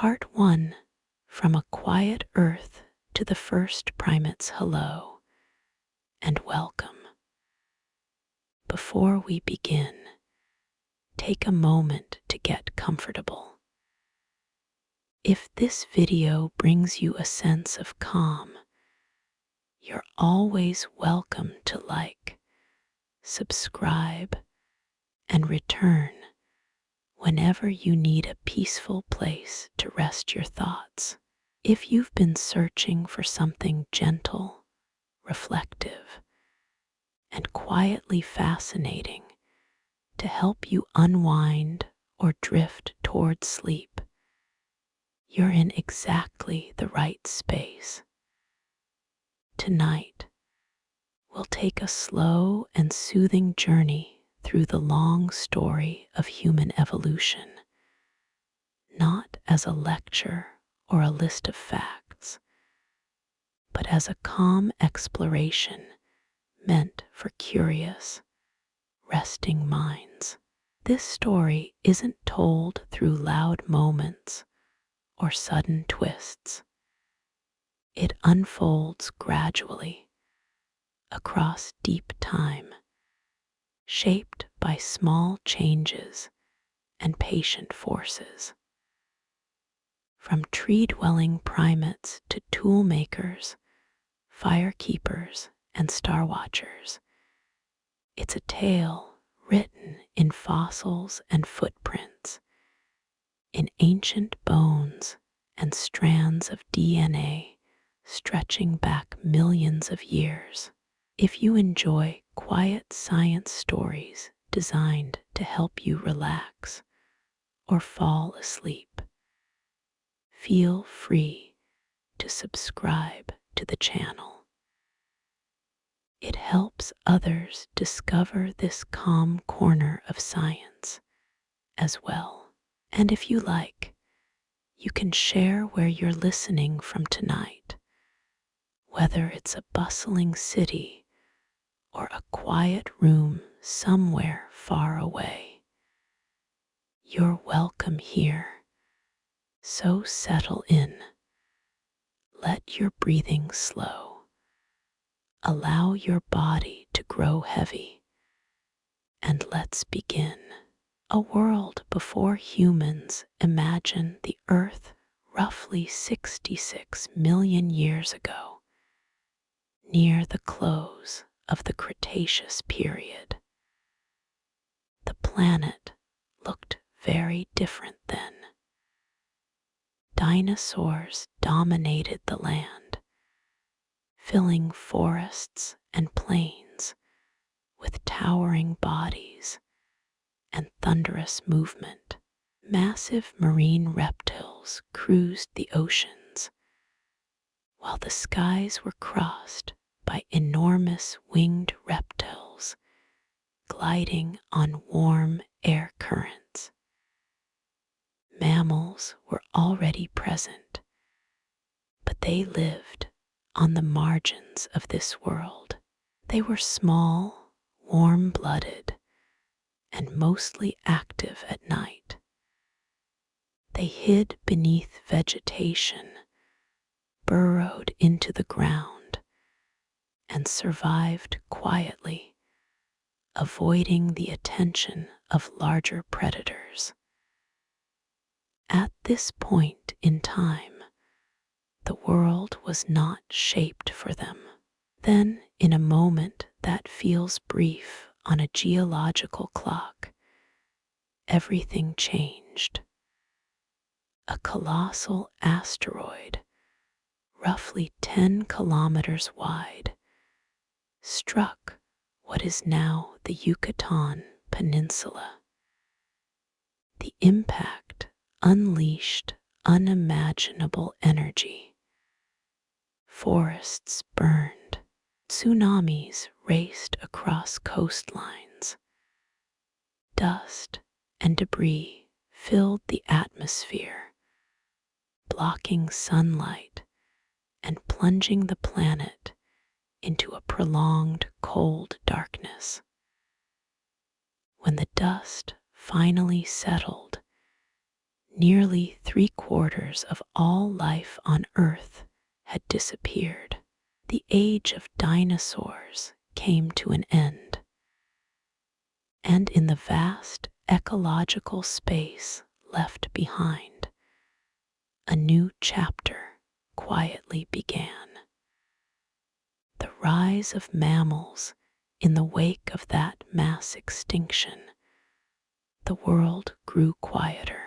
Part 1, From a Quiet Earth to the First Primates. Hello and welcome. Before we begin, take a moment to get comfortable. If this video brings you a sense of calm, you're always welcome to like, subscribe, and return whenever you need a peaceful place to rest your thoughts. If you've been searching for something gentle, reflective, and quietly fascinating to help you unwind or drift toward sleep, you're in exactly the right space. Tonight, we'll take a slow and soothing journey through the long story of human evolution, not as a lecture or a list of facts, but as a calm exploration meant for curious, resting minds. This story isn't told through loud moments or sudden twists. It unfolds gradually across deep time, shaped by small changes and patient forces. From tree-dwelling primates to toolmakers, firekeepers, and star watchers, it's a tale written in fossils and footprints, in ancient bones and strands of DNA stretching back millions of years. If you enjoy quiet science stories designed to help you relax or fall asleep, feel free to subscribe to the channel. It helps others discover this calm corner of science as well. And if you like, you can share where you're listening from tonight, whether it's a bustling city or a quiet room somewhere far away. You're welcome here. So settle in. Let your breathing slow. Allow your body to grow heavy. And let's begin. A world before humans imagined the Earth roughly 66 million years ago, near the close of the Cretaceous period. The planet looked very different then. Dinosaurs dominated the land, filling forests and plains with towering bodies and thunderous movement. Massive marine reptiles cruised the oceans, while the skies were crossed by enormous winged reptiles gliding on warm air currents. Mammals were already present, but they lived on the margins of this world. They were small, warm-blooded, and mostly active at night. They hid beneath vegetation, burrowed into the ground, and survived quietly, avoiding the attention of larger predators. At this point in time, the world was not shaped for them. Then, in a moment that feels brief on a geological clock, everything changed. A colossal asteroid, roughly 10 kilometers wide, struck what is now the Yucatan Peninsula. The impact unleashed unimaginable energy. Forests burned, tsunamis raced across coastlines. Dust and debris filled the atmosphere, blocking sunlight and plunging the planet into a prolonged cold darkness. When the dust finally settled, Nearly 3/4 of all life on Earth had disappeared. The age of dinosaurs came to an end, and in the vast ecological space left behind, a new chapter quietly began. The rise of mammals in the wake of that mass extinction. The world grew quieter.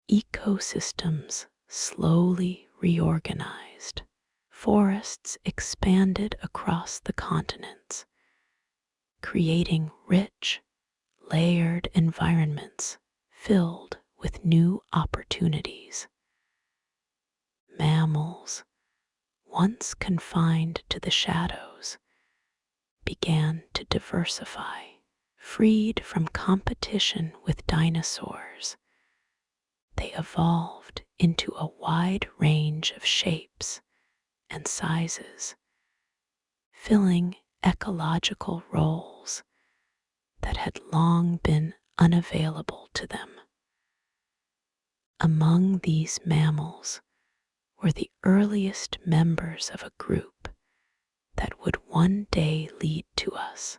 Ecosystems slowly reorganized. Forests expanded across the continents, creating rich, layered environments filled with new opportunities. Mammals, once confined to the shadows, began to diversify. Freed from competition with dinosaurs, they evolved into a wide range of shapes and sizes, filling ecological roles that had long been unavailable to them. Among these mammals were the earliest members of a group that would one day lead to us,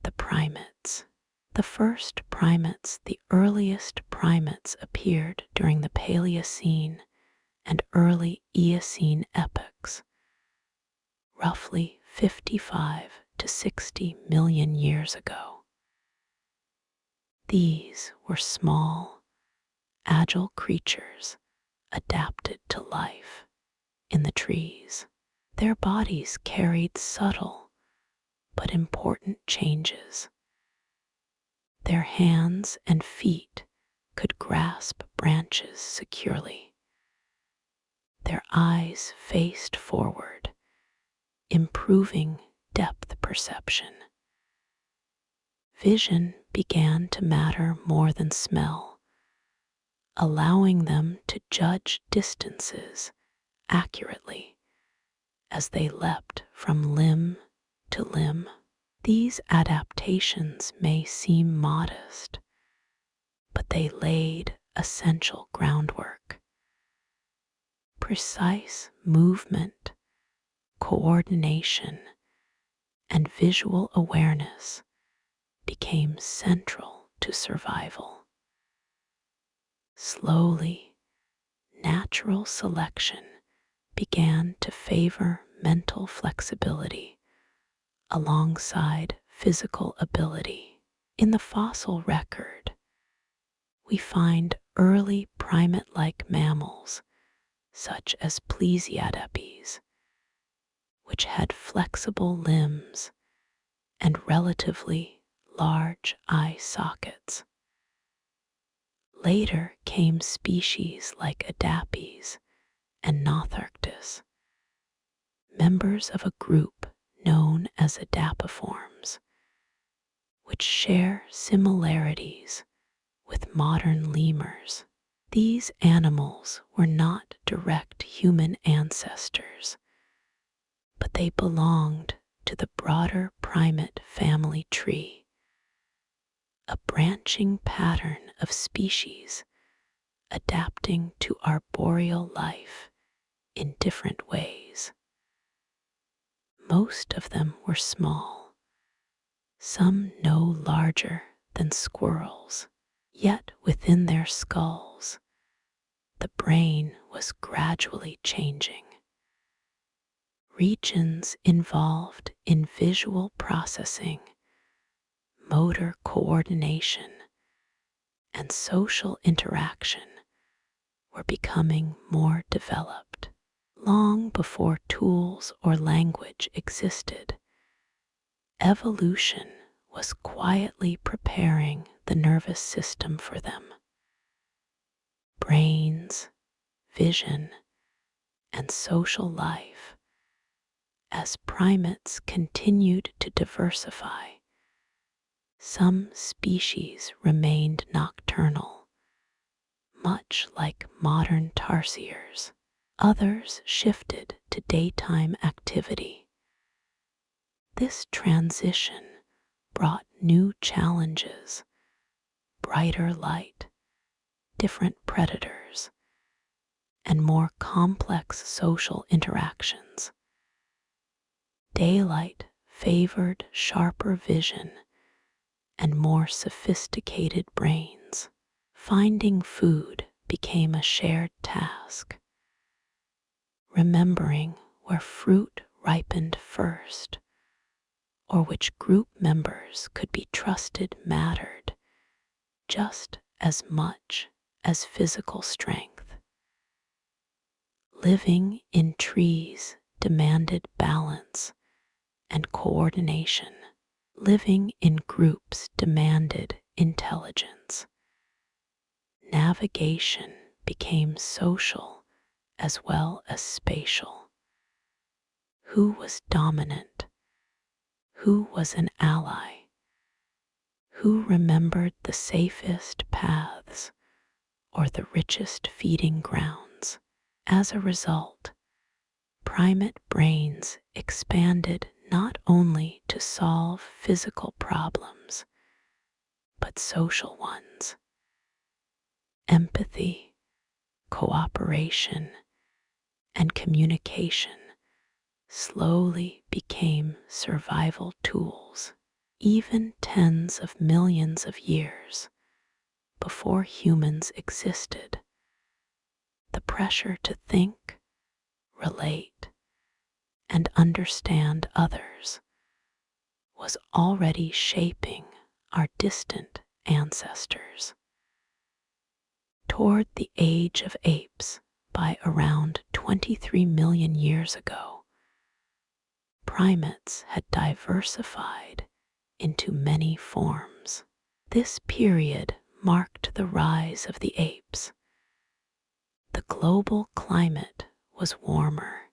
the primates. The first primates, the earliest primates, appeared during the Paleocene and early Eocene epochs, roughly 55 to 60 million years ago. These were small, agile creatures adapted to life in the trees. Their bodies carried subtle but important changes. Their hands and feet could grasp branches securely. Their eyes faced forward, improving depth perception. Vision began to matter more than smell, allowing them to judge distances accurately as they leapt from limb to limb. These adaptations may seem modest, but they laid essential groundwork. Precise movement, coordination, and visual awareness became central to survival. Slowly, natural selection began to favor mental flexibility alongside physical ability. In the fossil record, we find early primate-like mammals such as plesiadapes, which had flexible limbs and relatively large eye sockets. Later came species like adapes and Notharctus, members of a group known as adapiforms, which share similarities with modern lemurs. These animals were not direct human ancestors, but they belonged to the broader primate family tree, a branching pattern of species adapting to arboreal life in different ways. Most of them were small, some no larger than squirrels, yet within their skulls, the brain was gradually changing. Regions involved in visual processing, motor coordination, and social interaction were becoming more developed. Long before tools or language existed, evolution was quietly preparing the nervous system for them. Brains, vision, and social life. As primates continued to diversify, some species remained nocturnal, much like modern tarsiers. Others shifted to daytime activity. This transition brought new challenges: brighter light, different predators, and more complex social interactions. Daylight favored sharper vision and more sophisticated brains. Finding food became a shared task. Remembering where fruit ripened first, or which group members could be trusted, mattered just as much as physical strength. Living in trees demanded balance and coordination. Living in groups demanded intelligence. Navigation became social as well as spatial. Who was dominant? Who was an ally? Who remembered the safest paths or the richest feeding grounds? As a result, primate brains expanded not only to solve physical problems, but social ones. Empathy, cooperation, and communication slowly became survival tools. Even tens of millions of years before humans existed, the pressure to think, relate, and understand others was already shaping our distant ancestors. Toward the age of apes, by around 23 million years ago, primates had diversified into many forms. This period marked the rise of the apes. The global climate was warmer,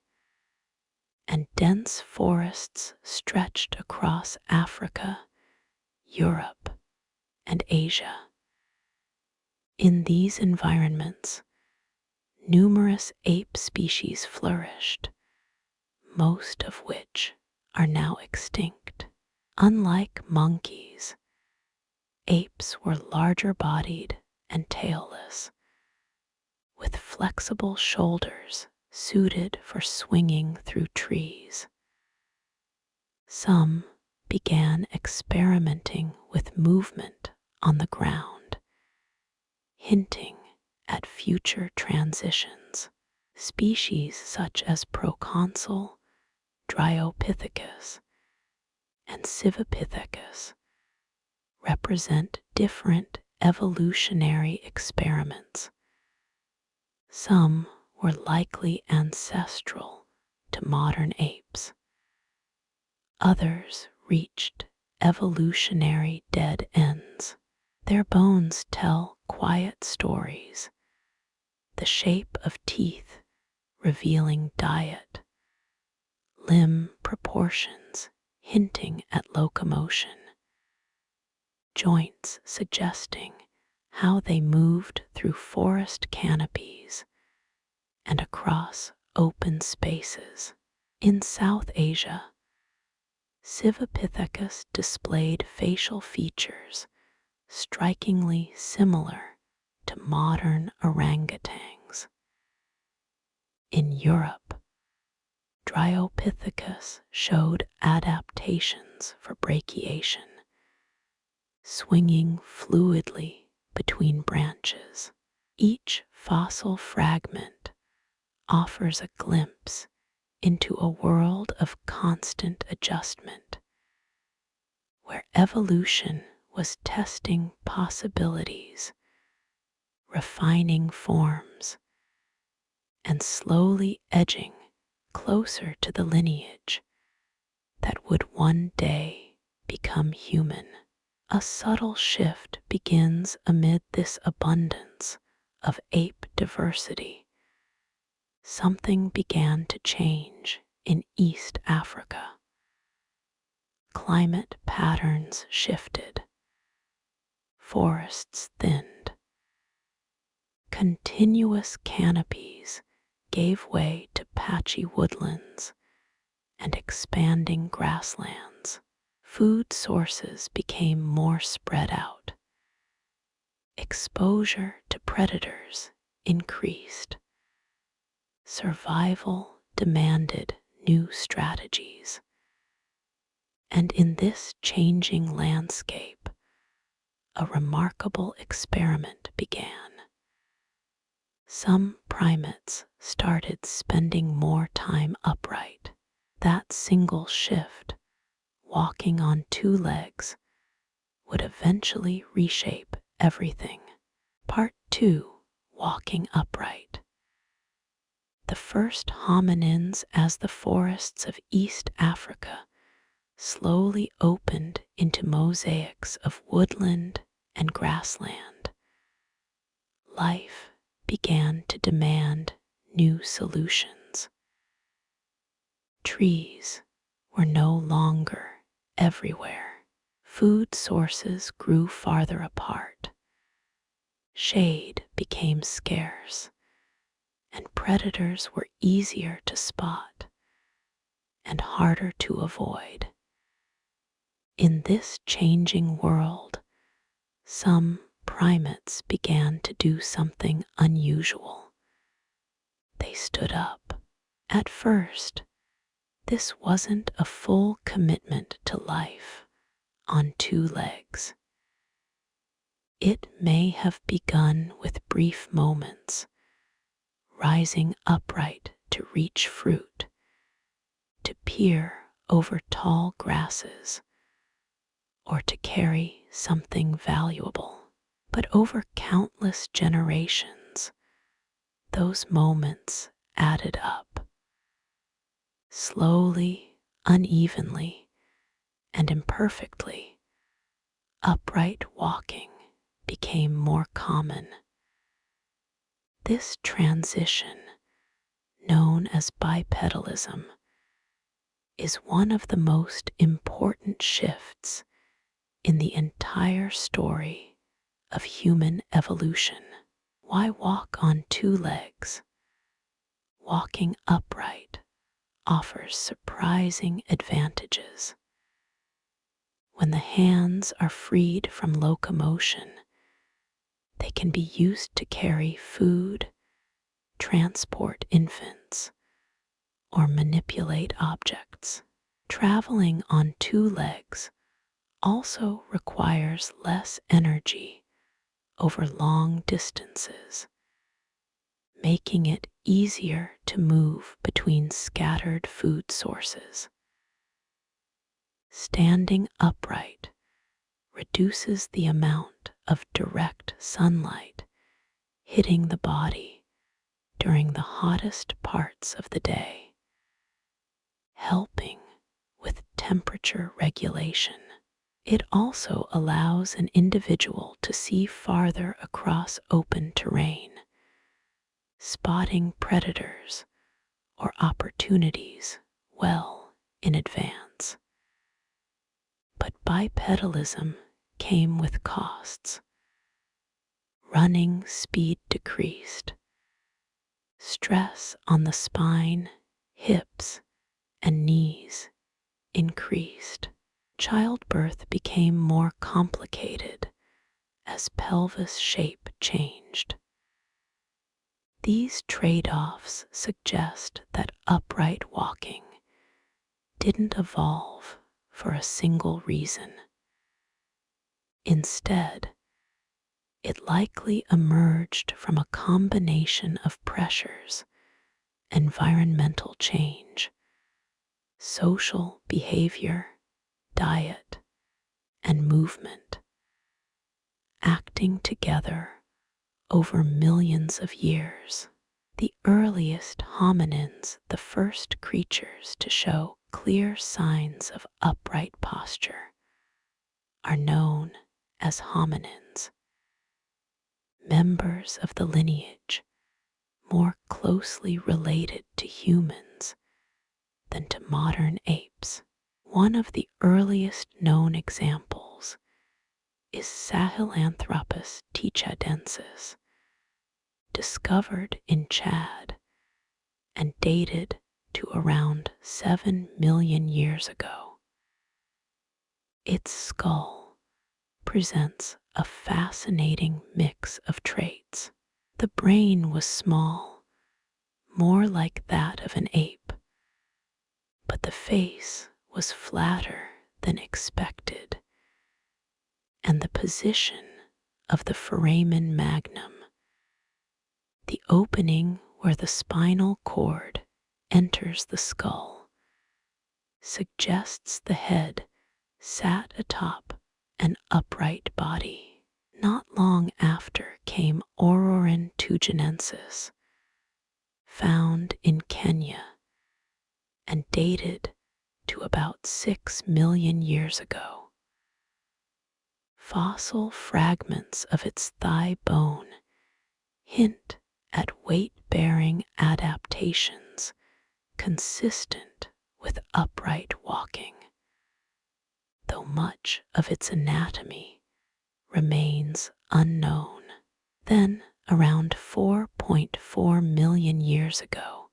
and dense forests stretched across Africa, Europe, and Asia. In these environments, numerous ape species flourished, most of which are now extinct. Unlike monkeys, apes were larger bodied and tailless, with flexible shoulders suited for swinging through trees. Some began experimenting with movement on the ground, hinting at future transitions. Species such as proconsul, Dryopithecus, and Civipithecus represent different evolutionary experiments. Some were likely ancestral to modern apes. Others reached evolutionary dead ends. Their bones tell quiet stories, the shape of teeth revealing diet, limb proportions hinting at locomotion, joints suggesting how they moved through forest canopies and across open spaces. In South Asia, Civipithecus displayed facial features strikingly similar to modern orangutans. In Europe, Dryopithecus showed adaptations for brachiation, swinging fluidly between branches. Each fossil fragment offers a glimpse into a world of constant adjustment, where evolution was testing possibilities, refining forms, and slowly edging closer to the lineage that would one day become human. A subtle shift begins amid this abundance of ape diversity. Something began to change in East Africa. Climate patterns shifted. Forests thinned. Continuous canopies gave way to patchy woodlands and expanding grasslands. Food sources became more spread out. exposure to predators increased. Survival demanded new strategies. And in this changing landscape, a remarkable experiment began. Some primates started spending more time upright. That single shift, walking on two legs, would eventually reshape everything. Part 2. Walking upright. The first hominins as the forests of East Africa slowly opened into mosaics of woodland and grassland. Life began to demand new solutions. Trees were no longer everywhere. Food sources grew farther apart. Shade became scarce, and predators were easier to spot and harder to avoid. In this changing world, some primates began to do something unusual. They stood up. At first, this wasn't a full commitment to life on two legs. It may have begun with brief moments, rising upright to reach fruit, to peer over tall grasses, or to carry something valuable. But over countless generations, those moments added up. Slowly, unevenly, and imperfectly, upright walking became more common. This transition, known as bipedalism, is one of the most important shifts in the entire story of human evolution. Why walk on two legs? Walking upright offers surprising advantages. When the hands are freed from locomotion, they can be used to carry food, transport infants, or manipulate objects. Traveling on two legs also requires less energy over long distances, making it easier to move between scattered food sources. Standing upright reduces the amount of direct sunlight hitting the body during the hottest parts of the day, helping with temperature regulation. It also allows an individual to see farther across open terrain, spotting predators or opportunities well in advance. But bipedalism came with costs. Running speed decreased. Stress on the spine, hips, and knees increased. Childbirth became more complicated as pelvis shape changed. These trade-offs suggest that upright walking didn't evolve for a single reason. Instead, it likely emerged from a combination of pressures, environmental change, social behavior, diet, and movement, acting together over millions of years. The earliest hominins, the first creatures to show clear signs of upright posture, are known as hominins, members of the lineage more closely related to humans than to modern apes. One of the earliest known examples is Sahelanthropus tichadensis, discovered in Chad and dated to around 7 million years ago. Its skull, presents a fascinating mix of traits. The brain was small, more like that of an ape, but the face was flatter than expected, and the position of the foramen magnum, the opening where the spinal cord enters the skull, suggests the head sat atop an upright body. Not long after came Aurorin tugenensis, found in Kenya and dated to about 6 million years ago. Fossil fragments of its thigh bone hint at weight-bearing adaptations consistent with upright walking, though much of its anatomy remains unknown. Then, around 4.4 million years ago,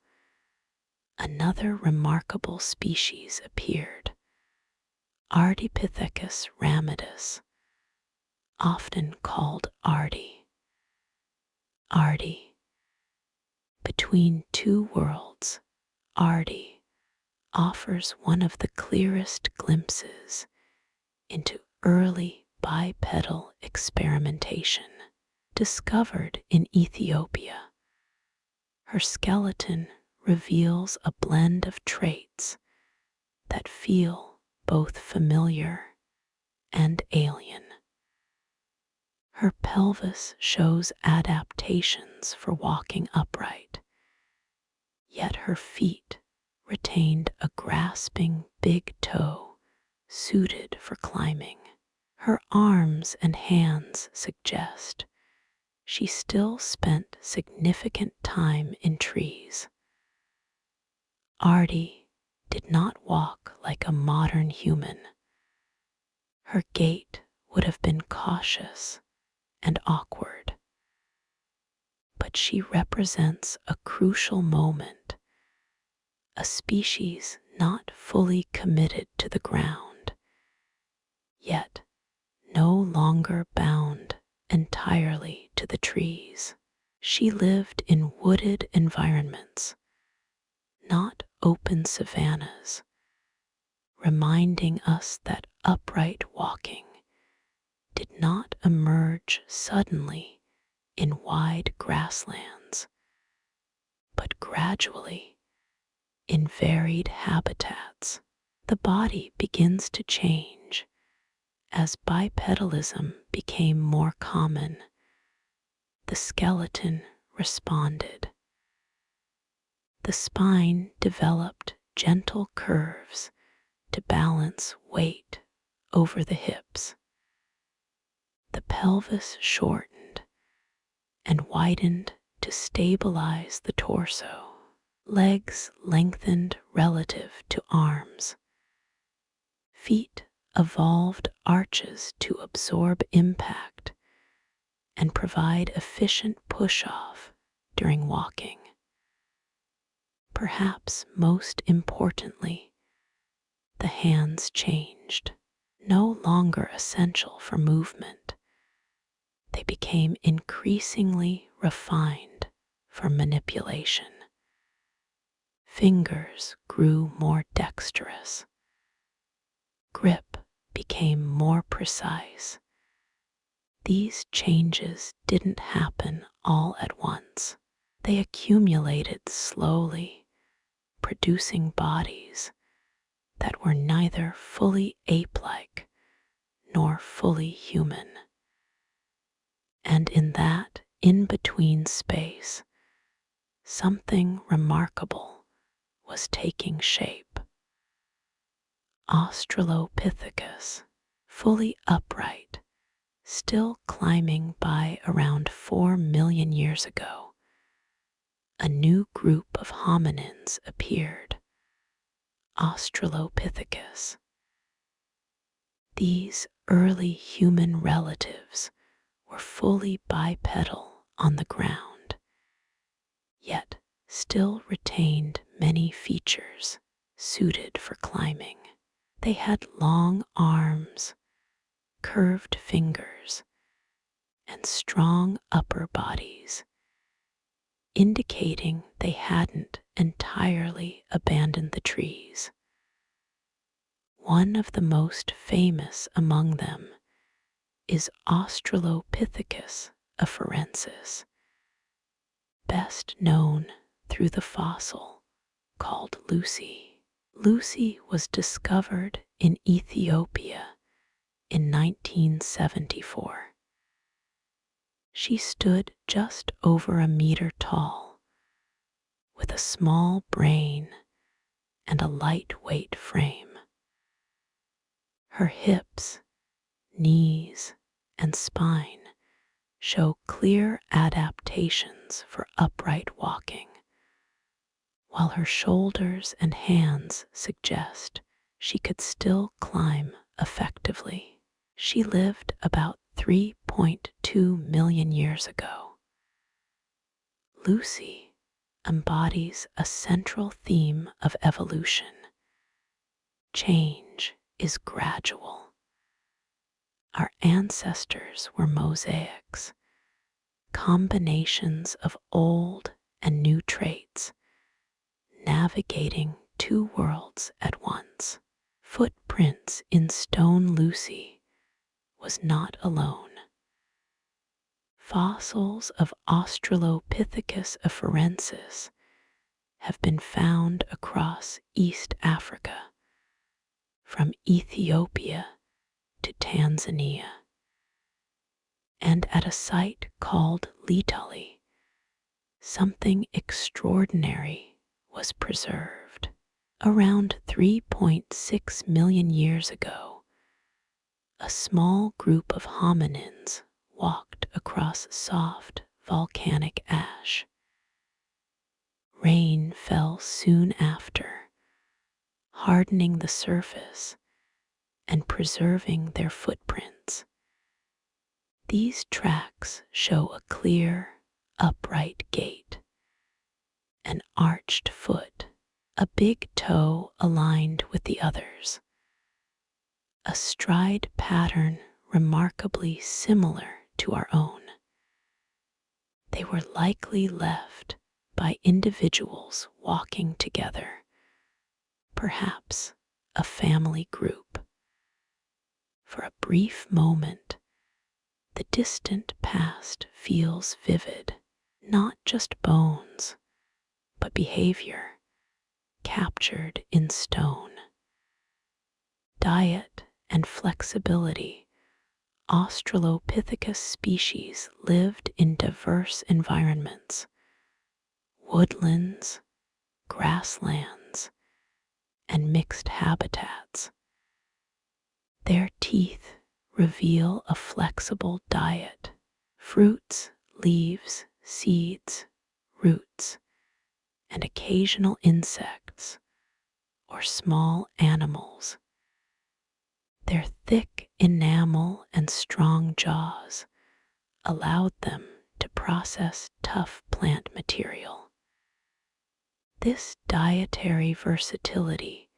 another remarkable species appeared, Ardipithecus ramidus, often called Ardi. Ardi. Between two worlds, Ardi offers one of the clearest glimpses into early bipedal experimentation. Discovered in Ethiopia, her skeleton reveals a blend of traits that feel both familiar and alien. Her pelvis shows adaptations for walking upright, yet her feet retained a grasping big toe suited for climbing. Her arms and hands suggest she still spent significant time in trees. Ardi did not walk like a modern human. Her gait would have been cautious and awkward, but she represents a crucial moment, a species not fully committed to the ground, yet no longer bound entirely to the trees. She lived in wooded environments, not open savannas, reminding us that upright walking did not emerge suddenly in wide grasslands, but gradually in varied habitats. The body begins to change as bipedalism became more common. The skeleton responded. The spine developed gentle curves to balance weight over the hips. The pelvis shortened and widened to stabilize the torso. Legs lengthened relative to arms. Feet evolved arches to absorb impact and provide efficient push-off during walking. Perhaps most importantly, the hands changed. No longer essential for movement, they became increasingly refined for manipulation. Fingers grew more dexterous. Grip became more precise. These changes didn't happen all at once. They accumulated slowly, producing bodies that were neither fully ape-like nor fully human. And in that in-between space, something remarkable was taking shape. Australopithecus, fully upright, still climbing by around 4 million years ago, a new group of hominins appeared, Australopithecus. These early human relatives were fully bipedal on the ground, yet still retained many features suited for climbing. They had long arms, curved fingers, and strong upper bodies, indicating they hadn't entirely abandoned the trees. One of the most famous among them is Australopithecus afarensis, best known through the fossil called Lucy. Lucy was discovered in Ethiopia in 1974. She stood just over a meter tall, with a small brain and a lightweight frame. Her hips, knees, and spine show clear adaptations for upright walking, while her shoulders and hands suggest she could still climb effectively. She lived about 3.2 million years ago. Lucy embodies a central theme of evolution. Change is gradual. Our ancestors were mosaics, combinations of old and new traits, navigating two worlds at once. Footprints in stone. Lucy was not alone. Fossils of Australopithecus afarensis have been found across East Africa, from Ethiopia to Tanzania, and at a site called Litali, something extraordinary was preserved. Around 3.6 million years ago, a small group of hominins walked across soft volcanic ash. Rain fell soon after, hardening the surface and preserving their footprints. These tracks show a clear, upright gait, an arched foot, a big toe aligned with the others, a stride pattern remarkably similar to our own. They were likely left by individuals walking together, perhaps a family group. For a brief moment, the distant past feels vivid, not just bones, but behavior captured in stone. Diet and flexibility. Australopithecus species lived in diverse environments: woodlands, grasslands, and mixed habitats. Their teeth reveal a flexible diet: fruits, leaves, seeds, roots, and occasional insects or small animals. Their thick enamel and strong jaws allowed them to process tough plant material. This dietary versatility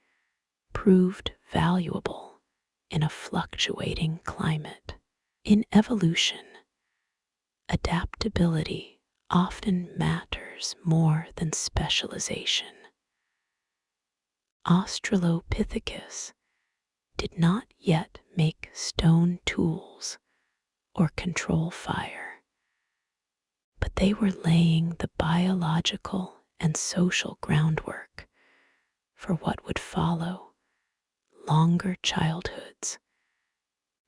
proved valuable in a fluctuating climate. In evolution, adaptability often matters more than specialization. Australopithecus did not yet make stone tools or control fire, but they were laying the biological and social groundwork for what would follow: longer childhoods,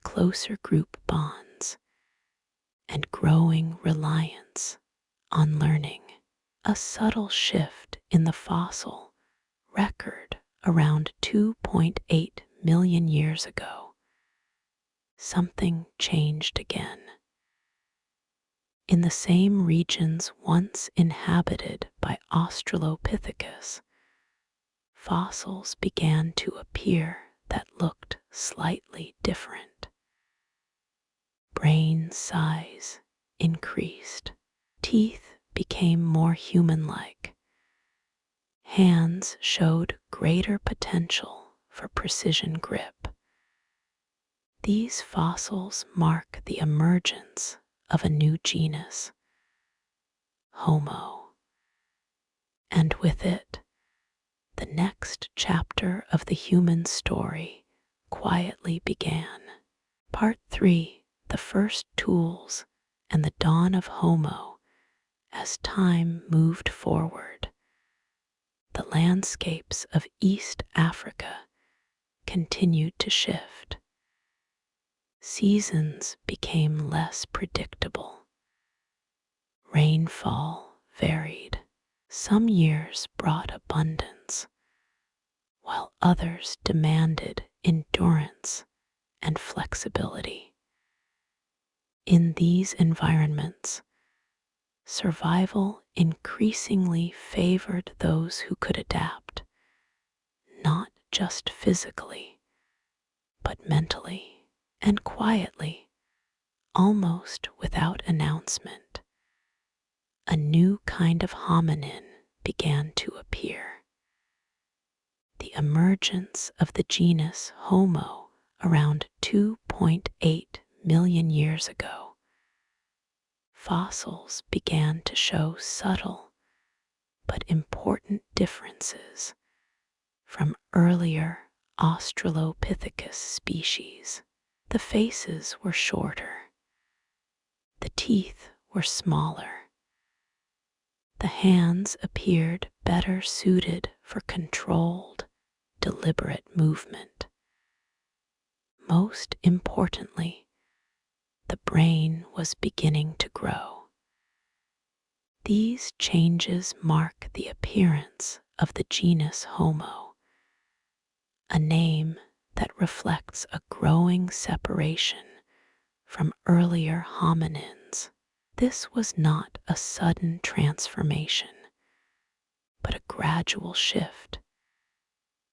closer group bonds, and growing reliance on learning. A subtle shift in the fossil record around 2.8 million years ago. Something changed again. In the same regions once inhabited by Australopithecus, fossils began to appear that looked slightly different. Brain size increased. Teeth became more human-like. Hands showed greater potential for precision grip. These fossils mark the emergence of a new genus, Homo, and with it, the next chapter of the human story quietly began. Part 3: The First Tools and the Dawn of Homo. As time moved forward, the landscapes of East Africa continued to shift. Seasons became less predictable. Rainfall varied. Some years brought abundance, while others demanded endurance and flexibility. In these environments, survival increasingly favored those who could adapt, not just physically, but mentally and quietly, almost without announcement. A new kind of hominin began to appear. The emergence of the genus Homo around 2.8 million years ago. Fossils began to show subtle but important differences from earlier Australopithecus species. The faces were shorter, the teeth were smaller, the hands appeared better suited for controlled, deliberate movement. Most importantly, the brain was beginning to grow. These changes mark the appearance of the genus Homo, a name that reflects a growing separation from earlier hominins. This was not a sudden transformation, but a gradual shift,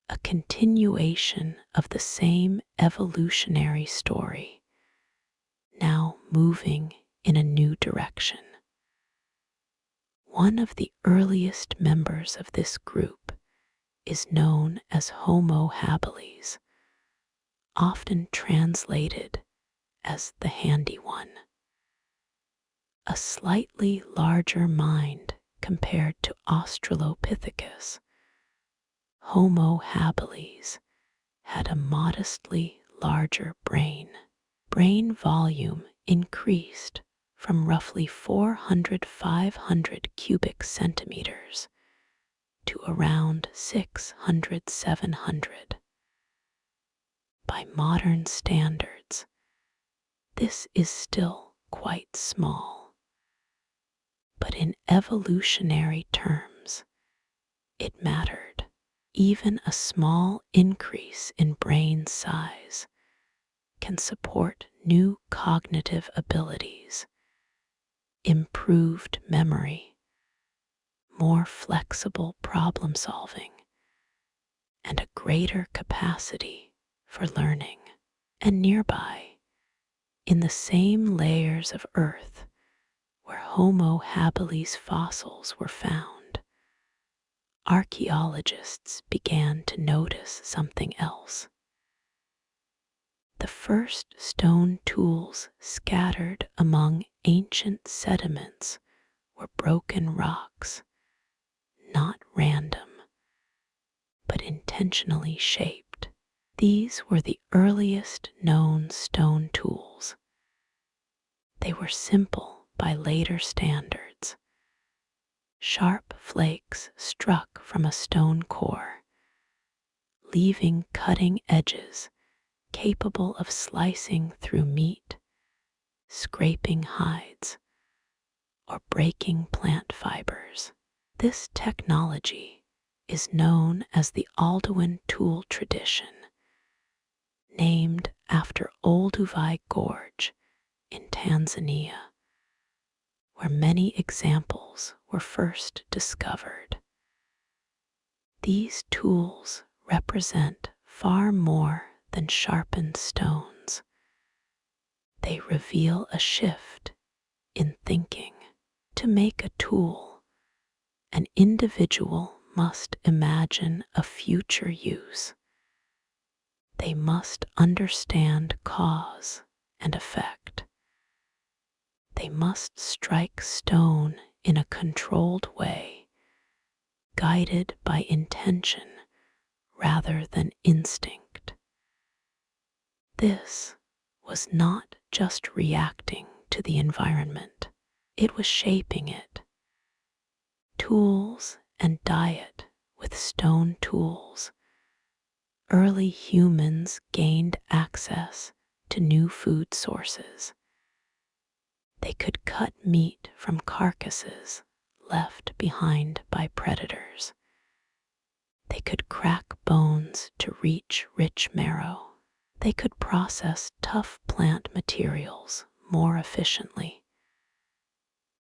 a continuation of the same evolutionary story, now moving in a new direction. One of the earliest members of this group is known as Homo habilis, often translated as the handy one. A slightly larger mind compared to Australopithecus, Homo habilis had a modestly larger brain. Brain volume increased from roughly 400–500 cubic centimeters to around 600–700. By modern standards, this is still quite small, but in evolutionary terms, it mattered. Even a small increase in brain size can support new cognitive abilities, improved memory, more flexible problem solving, and a greater capacity for learning. And nearby, in the same layers of Earth where Homo habilis fossils were found, archaeologists began to notice something else. The first stone tools scattered among ancient sediments were broken rocks, not random, but intentionally shaped. These were the earliest known stone tools. They were simple by later standards. Sharp flakes struck from a stone core, leaving cutting edges capable of slicing through meat, scraping hides, or breaking plant fibers. This technology is known as the Alduin tool tradition, named after Olduvai Gorge in Tanzania, where many examples were first discovered. These tools represent far more than sharpened stones. They reveal a shift in thinking. To make a tool, an individual must imagine a future use. They must understand cause and effect. They must strike stone in a controlled way, guided by intention rather than instinct. This was not just reacting to the environment, it was shaping it. Tools and diet with stone tools, early humans gained access to new food sources. They could cut meat from carcasses left behind by predators. They could crack bones to reach rich marrow. They could process tough plant materials more efficiently.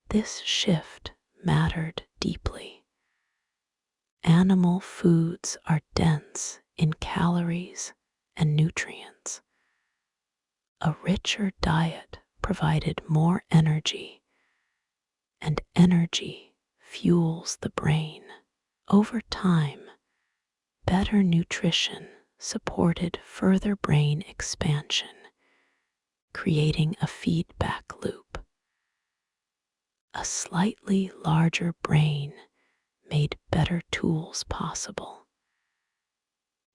This shift mattered deeply. Animal foods are dense in calories and nutrients. A richer diet provided more energy, and energy fuels the brain. Over time, better nutrition supported further brain expansion, creating a feedback loop. A slightly larger brain made better tools possible.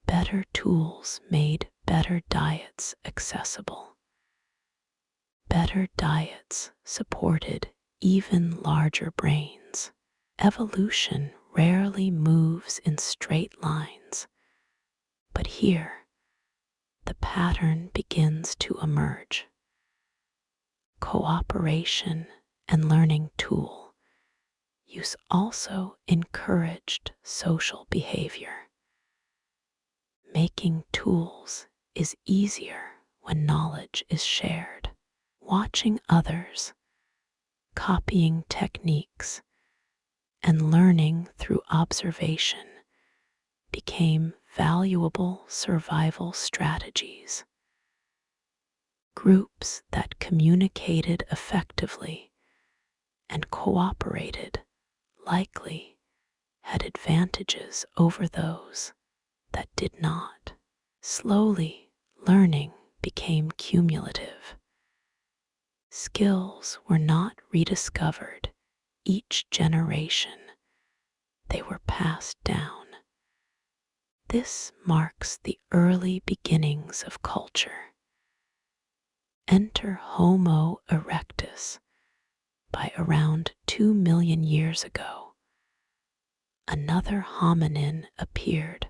Better tools made better diets accessible. Better diets supported even larger brains. Evolution rarely moves in straight lines, but here the pattern begins to emerge. Cooperation and learning tool use also encouraged social behavior. Making tools is easier when knowledge is shared. Watching others, copying techniques, and learning through observation became valuable survival strategies. Groups that communicated effectively and cooperated likely had advantages over those that did not. Slowly, learning became cumulative. Skills were not rediscovered each generation, they were passed down. This marks the early beginnings of culture. Enter Homo erectus by around 2 million years ago. Another hominin appeared,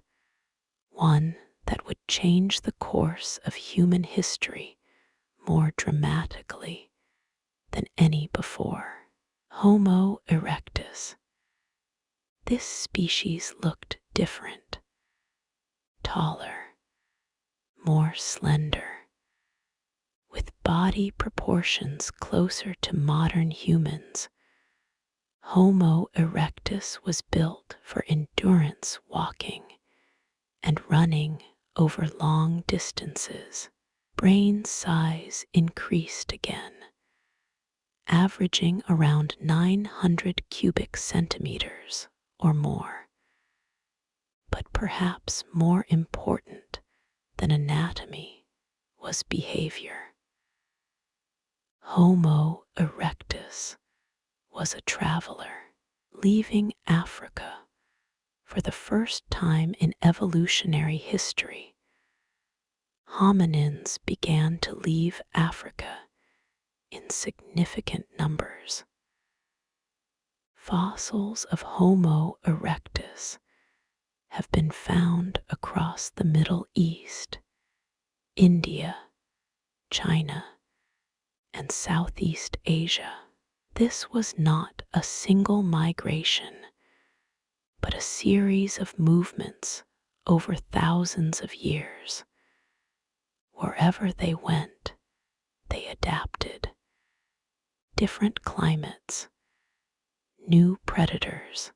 one that would change the course of human history more dramatically than any before. Homo erectus. This species looked different, taller, more slender, with body proportions closer to modern humans. Homo erectus was built for endurance walking and running over long distances. Brain size increased again, averaging around 900 cubic centimeters or more. But perhaps more important than anatomy was behavior. Homo erectus was a traveler, leaving Africa for the first time in evolutionary history. Hominins began to leave Africa in significant numbers. Fossils of Homo erectus have been found across the Middle East, India, China, and Southeast Asia. This was not a single migration, but a series of movements over thousands of years. Wherever they went, they adapted. Different climates, new predators,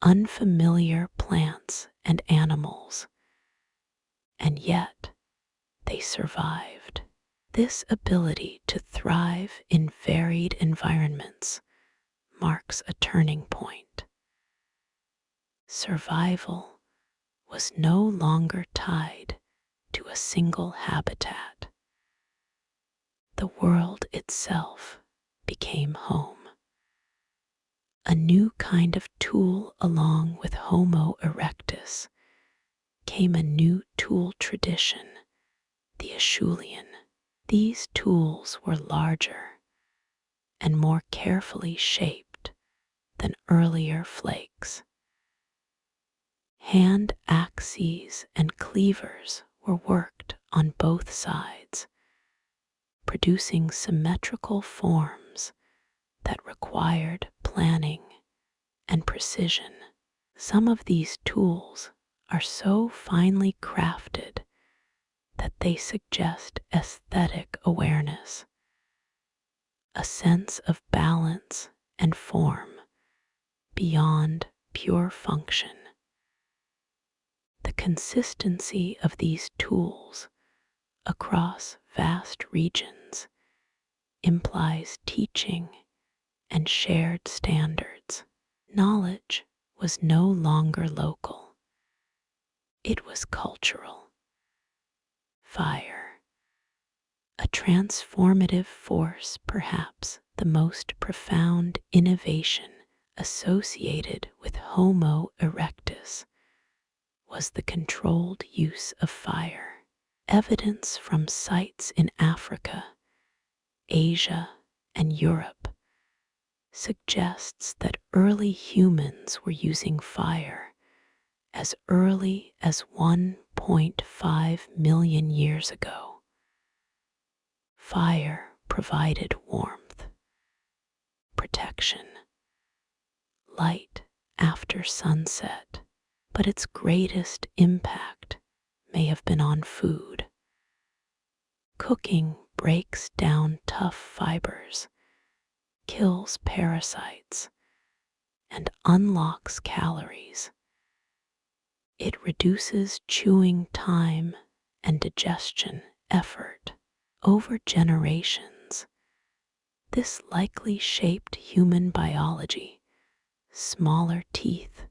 unfamiliar plants and animals, and yet they survived. This ability to thrive in varied environments marks a turning point. Survival was no longer tied into a single habitat. The world itself became home. A new kind of tool along with Homo erectus came a new tool tradition, the Acheulean. These tools were larger and more carefully shaped than earlier flakes. Hand axes and cleavers were worked on both sides, producing symmetrical forms that required planning and precision. Some of these tools are so finely crafted that they suggest aesthetic awareness, a sense of balance and form beyond pure function. The consistency of these tools across vast regions implies teaching and shared standards. Knowledge was no longer local. It was cultural. Fire, a transformative force, perhaps the most profound innovation associated with Homo erectus, was the controlled use of fire. Evidence from sites in Africa, Asia, and Europe suggests that early humans were using fire as early as 1.5 million years ago. Fire provided warmth, protection, light after sunset, but its greatest impact may have been on food. Cooking breaks down tough fibers, kills parasites, and unlocks calories. It reduces chewing time and digestion effort. Over generations, this likely shaped human biology: smaller teeth,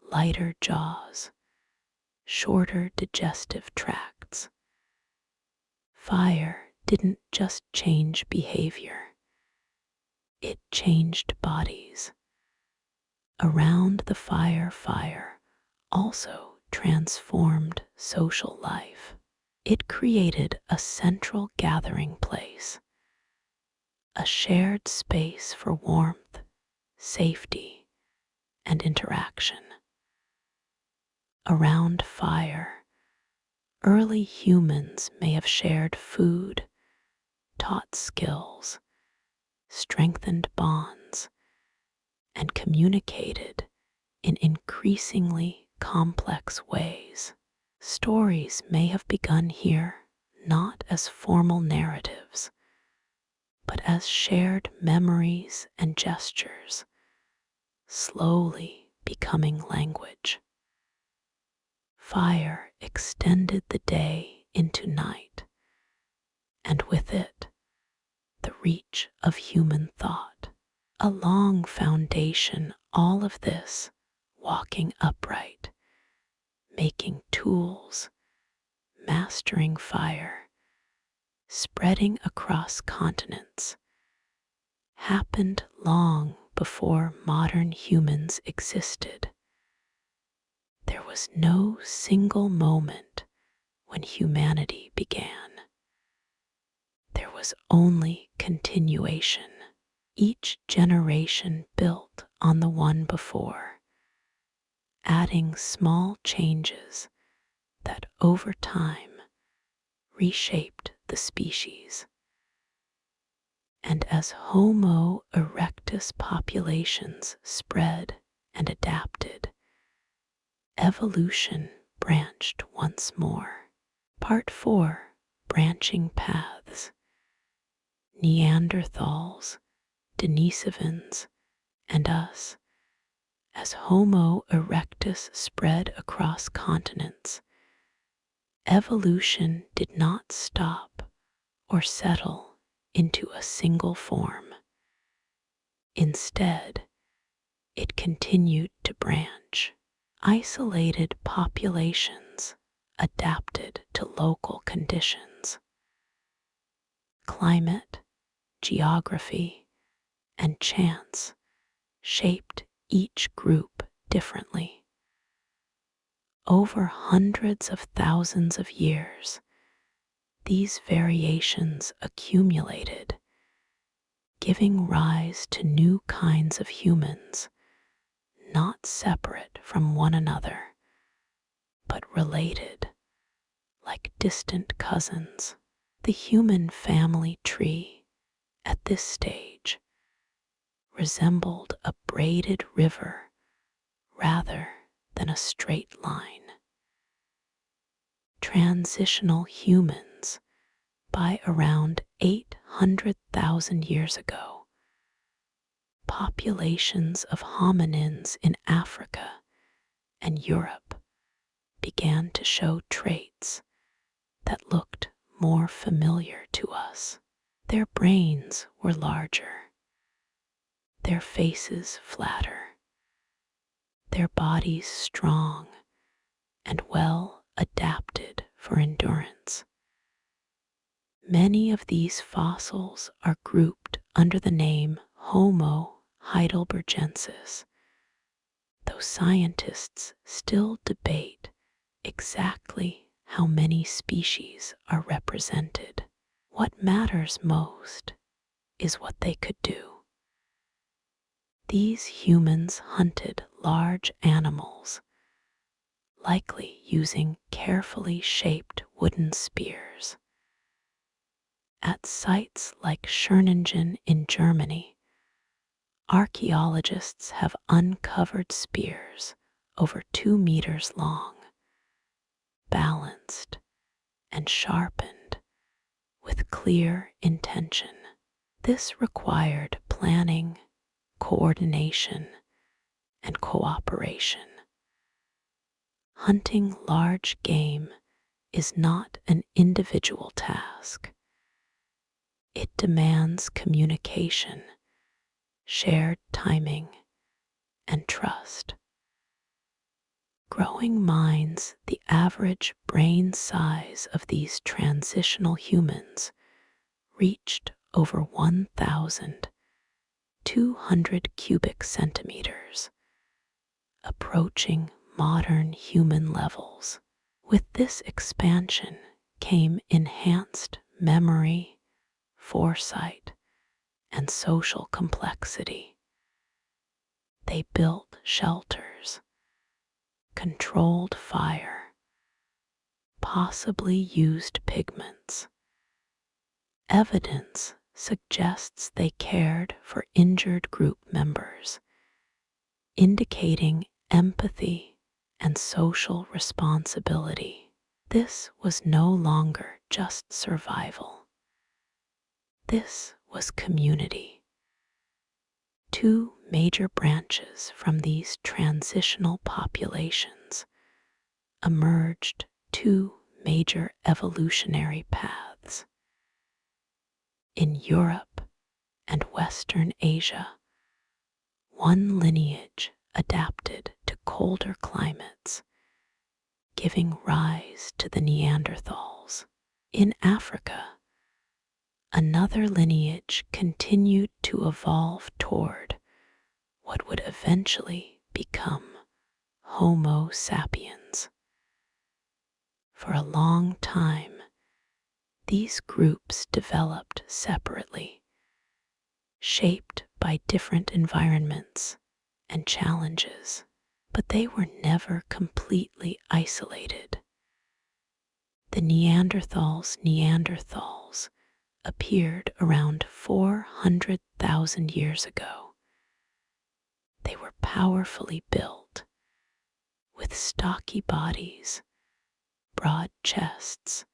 lighter jaws, shorter digestive tracts. Fire didn't just change behavior, it changed bodies. Around the fire also transformed social life. It created a central gathering place, a shared space for warmth, safety, and interaction. Around fire, early humans may have shared food, taught skills, strengthened bonds, and communicated in increasingly complex ways. Stories may have begun here not as formal narratives, but as shared memories and gestures, slowly becoming language. Fire extended the day into night, and with it, the reach of human thought. A long foundation, all of this, walking upright, making tools, mastering fire, spreading across continents, happened long before modern humans existed. There was no single moment when humanity began. There was only continuation. Each generation built on the one before, adding small changes that over time reshaped the species. And as Homo erectus populations spread and adapted, evolution branched once more. Part 4: Branching Paths. Neanderthals, Denisovans, and us. As Homo erectus spread across continents, evolution did not stop or settle into a single form. Instead, it continued to branch. Isolated populations adapted to local conditions. Climate, geography, and chance shaped each group differently. Over hundreds of thousands of years, these variations accumulated, giving rise to new kinds of humans, not separate from one another, but related like distant cousins. The human family tree, at this stage, resembled a braided river rather than a straight line. Transitional humans, by around 800,000 years ago, populations of hominins in Africa and Europe began to show traits that looked more familiar to us. Their brains were larger, their faces flatter, their bodies strong and well adapted for endurance. Many of these fossils are grouped under the name Homo heidelbergensis, though scientists still debate exactly how many species are represented. What matters most is what they could do. These humans hunted large animals, likely using carefully shaped wooden spears. At sites like Schöningen in Germany, archaeologists have uncovered spears over 2 meters long, balanced and sharpened with clear intention. This required planning, coordination, and cooperation. Hunting large game is not an individual task. It demands communication, shared timing, and trust. Growing minds the average brain size of these transitional humans reached over 1,200 cubic centimeters, approaching modern human levels. With this expansion came enhanced memory, foresight, and social complexity. They built shelters, controlled fire, possibly used pigments. Evidence suggests they cared for injured group members, indicating empathy and social responsibility. This was no longer just survival. This was community. Two major branches from these transitional populations emerged, two major evolutionary paths. In Europe and Western Asia, one lineage adapted to colder climates, giving rise to the Neanderthals. In Africa, another lineage continued to evolve toward what would eventually become Homo sapiens. For a long time, these groups developed separately, shaped by different environments and challenges, but they were never completely isolated. The Neanderthals appeared around 400,000 years ago. They were powerfully built, with stocky bodies, broad chests,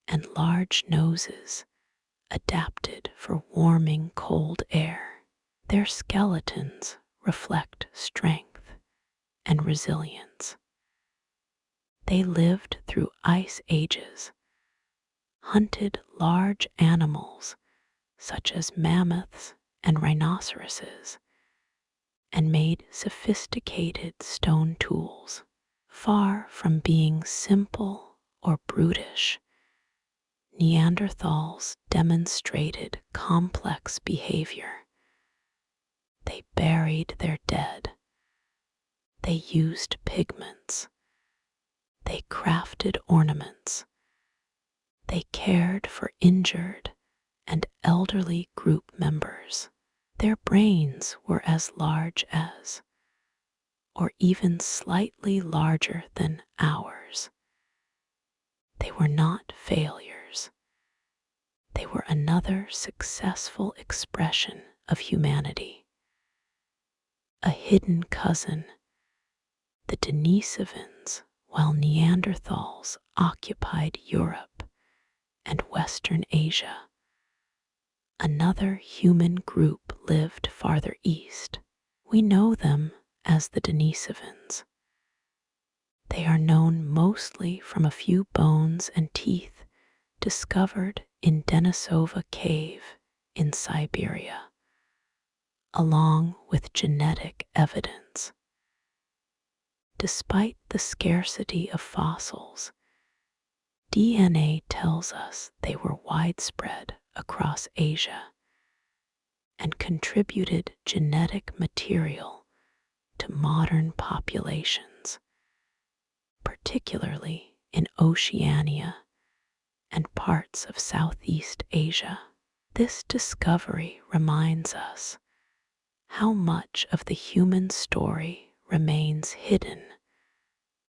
and large noses adapted for warming cold air. Their skeletons reflect strength and resilience. They lived through ice ages, hunted large animals such as mammoths and rhinoceroses, and made sophisticated stone tools. Far from being simple or brutish, Neanderthals demonstrated complex behavior. They buried their dead. They used pigments. They crafted ornaments. They cared for injured and elderly group members. Their brains were as large as, or even slightly larger than ours. They were not failures. They were another successful expression of humanity. A hidden cousin, the Denisovans, while Neanderthals occupied Europe and Western Asia. Another human group lived farther east. We know them as the Denisovans. They are known mostly from a few bones and teeth discovered in Denisova Cave in Siberia, along with genetic evidence. Despite the scarcity of fossils, DNA tells us they were widespread across Asia and contributed genetic material to modern populations, particularly in Oceania and parts of Southeast Asia. This discovery reminds us how much of the human story remains hidden,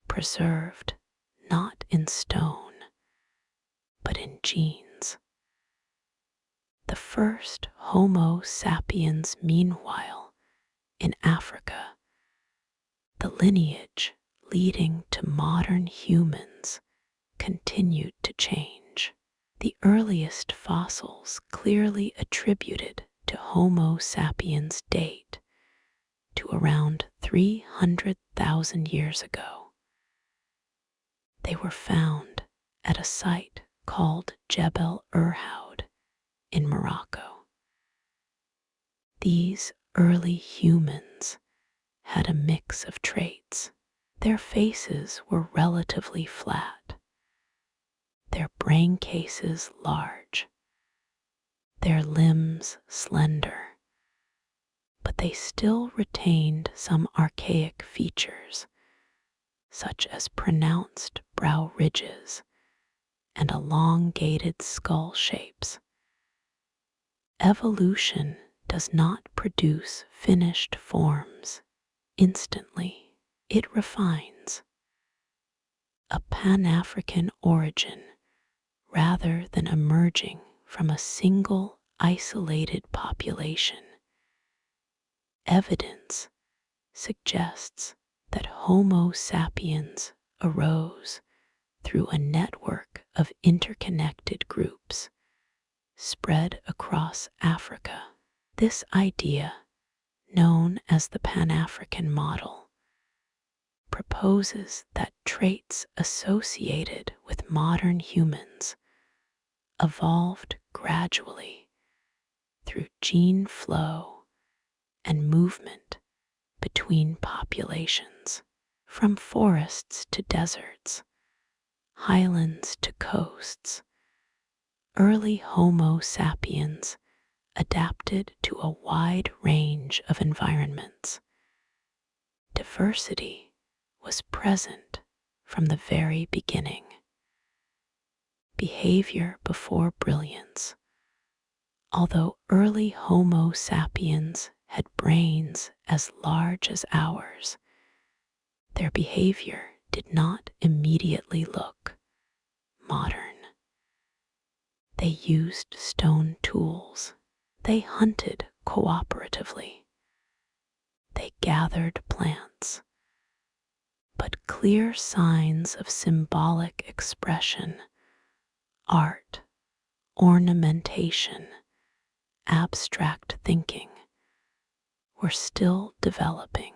preserved not in stone, but in genes. The first Homo sapiens, meanwhile, in Africa, the lineage leading to modern humans, continued to change. The earliest fossils clearly attributed to Homo sapiens date to around 300,000 years ago. They were found at a site called Jebel Irhoud in Morocco. These early humans had a mix of traits. Their faces were relatively flat, their brain cases large, their limbs slender, but they still retained some archaic features, such as pronounced brow ridges and elongated skull shapes. Evolution does not produce finished forms instantly. It refines. A Pan-African origin rather than emerging from a single isolated population. Evidence suggests that Homo sapiens arose through a network of interconnected groups spread across Africa. This idea, known as the Pan-African model, proposes that traits associated with modern humans evolved gradually through gene flow and movement between populations, from forests to deserts, highlands to coasts. Early Homo sapiens adapted to a wide range of environments. Diversity was present from the very beginning. Behavior before brilliance. Although early Homo sapiens had brains as large as ours, their behavior did not immediately look modern. They used stone tools. They hunted cooperatively. They gathered plants. But clear signs of symbolic expression, art, ornamentation, abstract thinking, were still developing.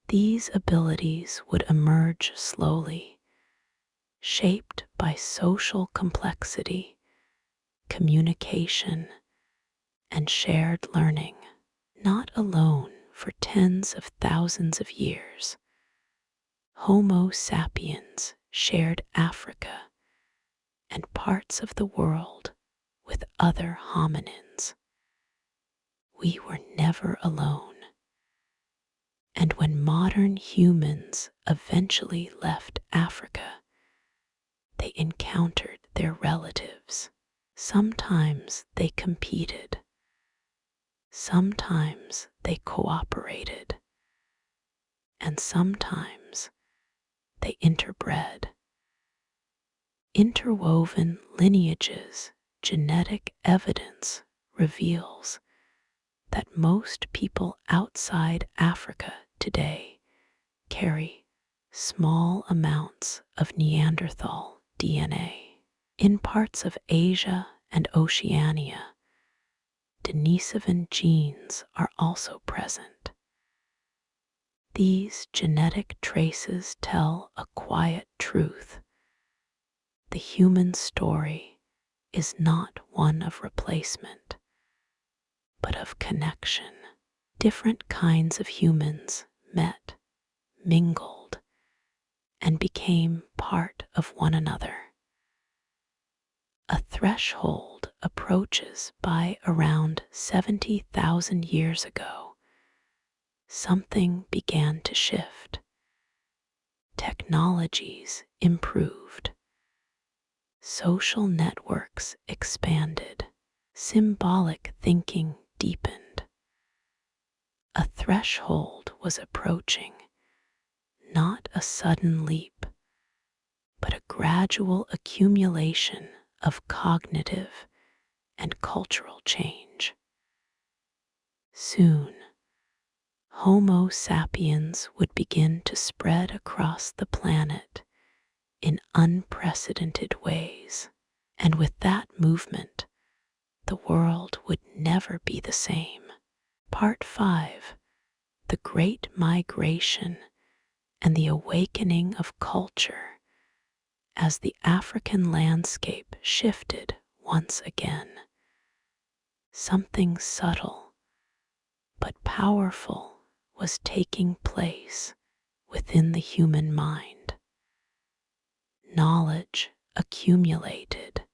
These abilities would emerge slowly, shaped by social complexity, communication, and shared learning, not alone for tens of thousands of years, Homo sapiens shared Africa and parts of the world with other hominins. We were never alone. And when modern humans eventually left Africa, they encountered their relatives. Sometimes they competed. Sometimes they cooperated. And sometimes they interbred. Interwoven lineages, genetic evidence reveals that most people outside Africa today carry small amounts of Neanderthal DNA. In parts of Asia and Oceania, Denisovan genes are also present. These genetic traces tell a quiet truth. The human story is not one of replacement, but of connection. Different kinds of humans met, mingled, and became part of one another. A threshold approaches by around 70,000 years ago. Something began to shift. Technologies improved. Social networks expanded. Symbolic thinking deepened. A threshold was approaching, not a sudden leap, but a gradual accumulation of cognitive and cultural change. Soon, Homo sapiens would begin to spread across the planet in unprecedented ways, and with that movement, the world would never be the same. Part 5: The Great Migration and the Awakening of Culture as the African landscape shifted once again. Something subtle but powerful was taking place within the human mind. Knowledge accumulated,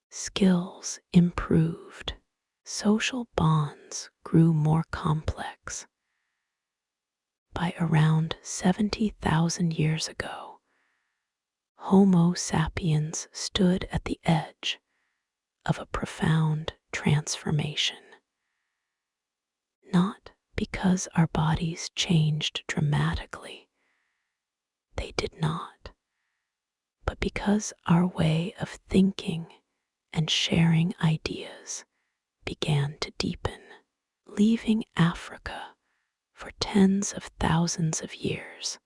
skills improved, social bonds grew more complex. By around 70,000 years ago, Homo sapiens stood at the edge of a profound transformation. Not because our bodies changed dramatically, they did not, but because our way of thinking and sharing ideas began to deepen. Leaving Africa for tens of thousands of years,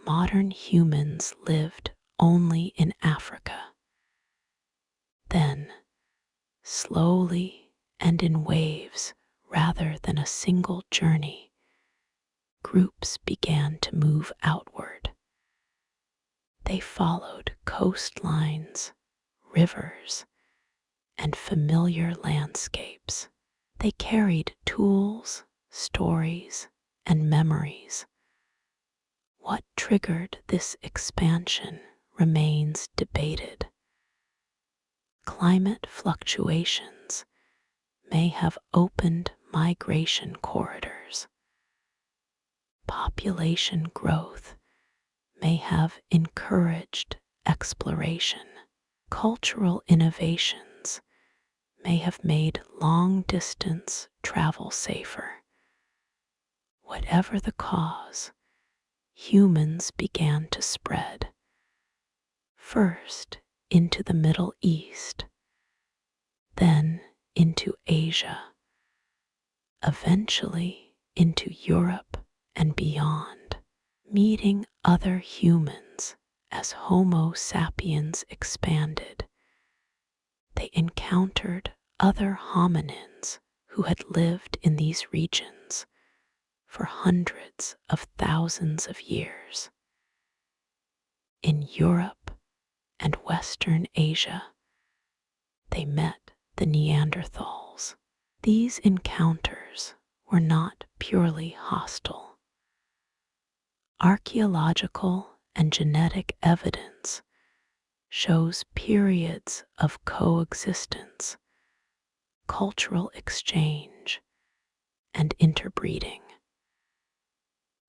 modern humans lived only in Africa. Then, slowly and in waves rather than a single journey, groups began to move outward. They followed coastlines, rivers, and familiar landscapes. They carried tools, stories, and memories. What triggered this expansion remains debated. Climate fluctuations may have opened migration corridors. Population growth may have encouraged exploration. Cultural innovations may have made long-distance travel safer. Whatever the cause, humans began to spread. First into the Middle East, then into Asia, eventually into Europe and beyond, meeting other humans as Homo sapiens expanded. They encountered other hominins who had lived in these regions for hundreds of thousands of years. In Europe and Western Asia, they met the Neanderthals. These encounters were not purely hostile. Archaeological and genetic evidence shows periods of coexistence, cultural exchange, and interbreeding.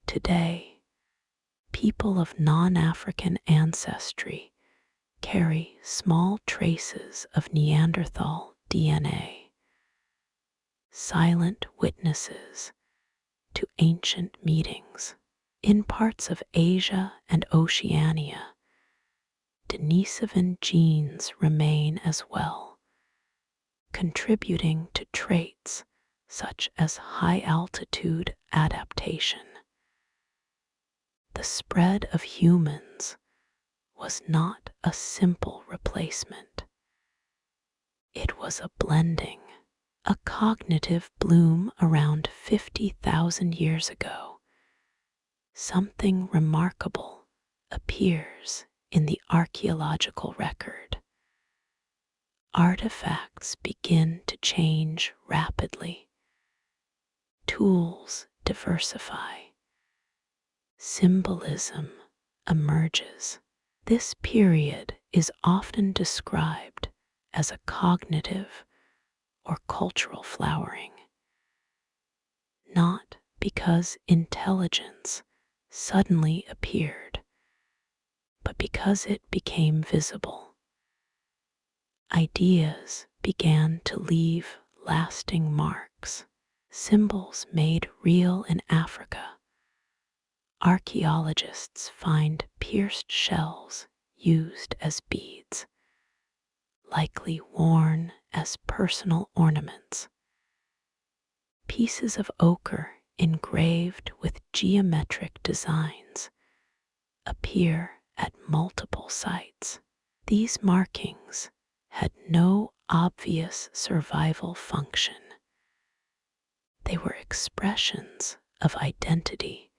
Today, people of non-African ancestry carry small traces of Neanderthal DNA, silent witnesses to ancient meetings. In parts of Asia and Oceania, Denisovan genes remain as well, contributing to traits such as high-altitude adaptation. The spread of humans was not a simple replacement. It was a blending, a cognitive bloom around 50,000 years ago. Something remarkable appears in the archaeological record. Artifacts begin to change rapidly. Tools diversify. Symbolism emerges. This period is often described as a cognitive or cultural flowering, not because intelligence suddenly appeared, but because it became visible. Ideas began to leave lasting marks, symbols made real in Africa. Archaeologists find pierced shells used as beads, likely worn as personal ornaments. Pieces of ochre engraved with geometric designs appear at multiple sites. These markings had no obvious survival function. They were expressions of identity,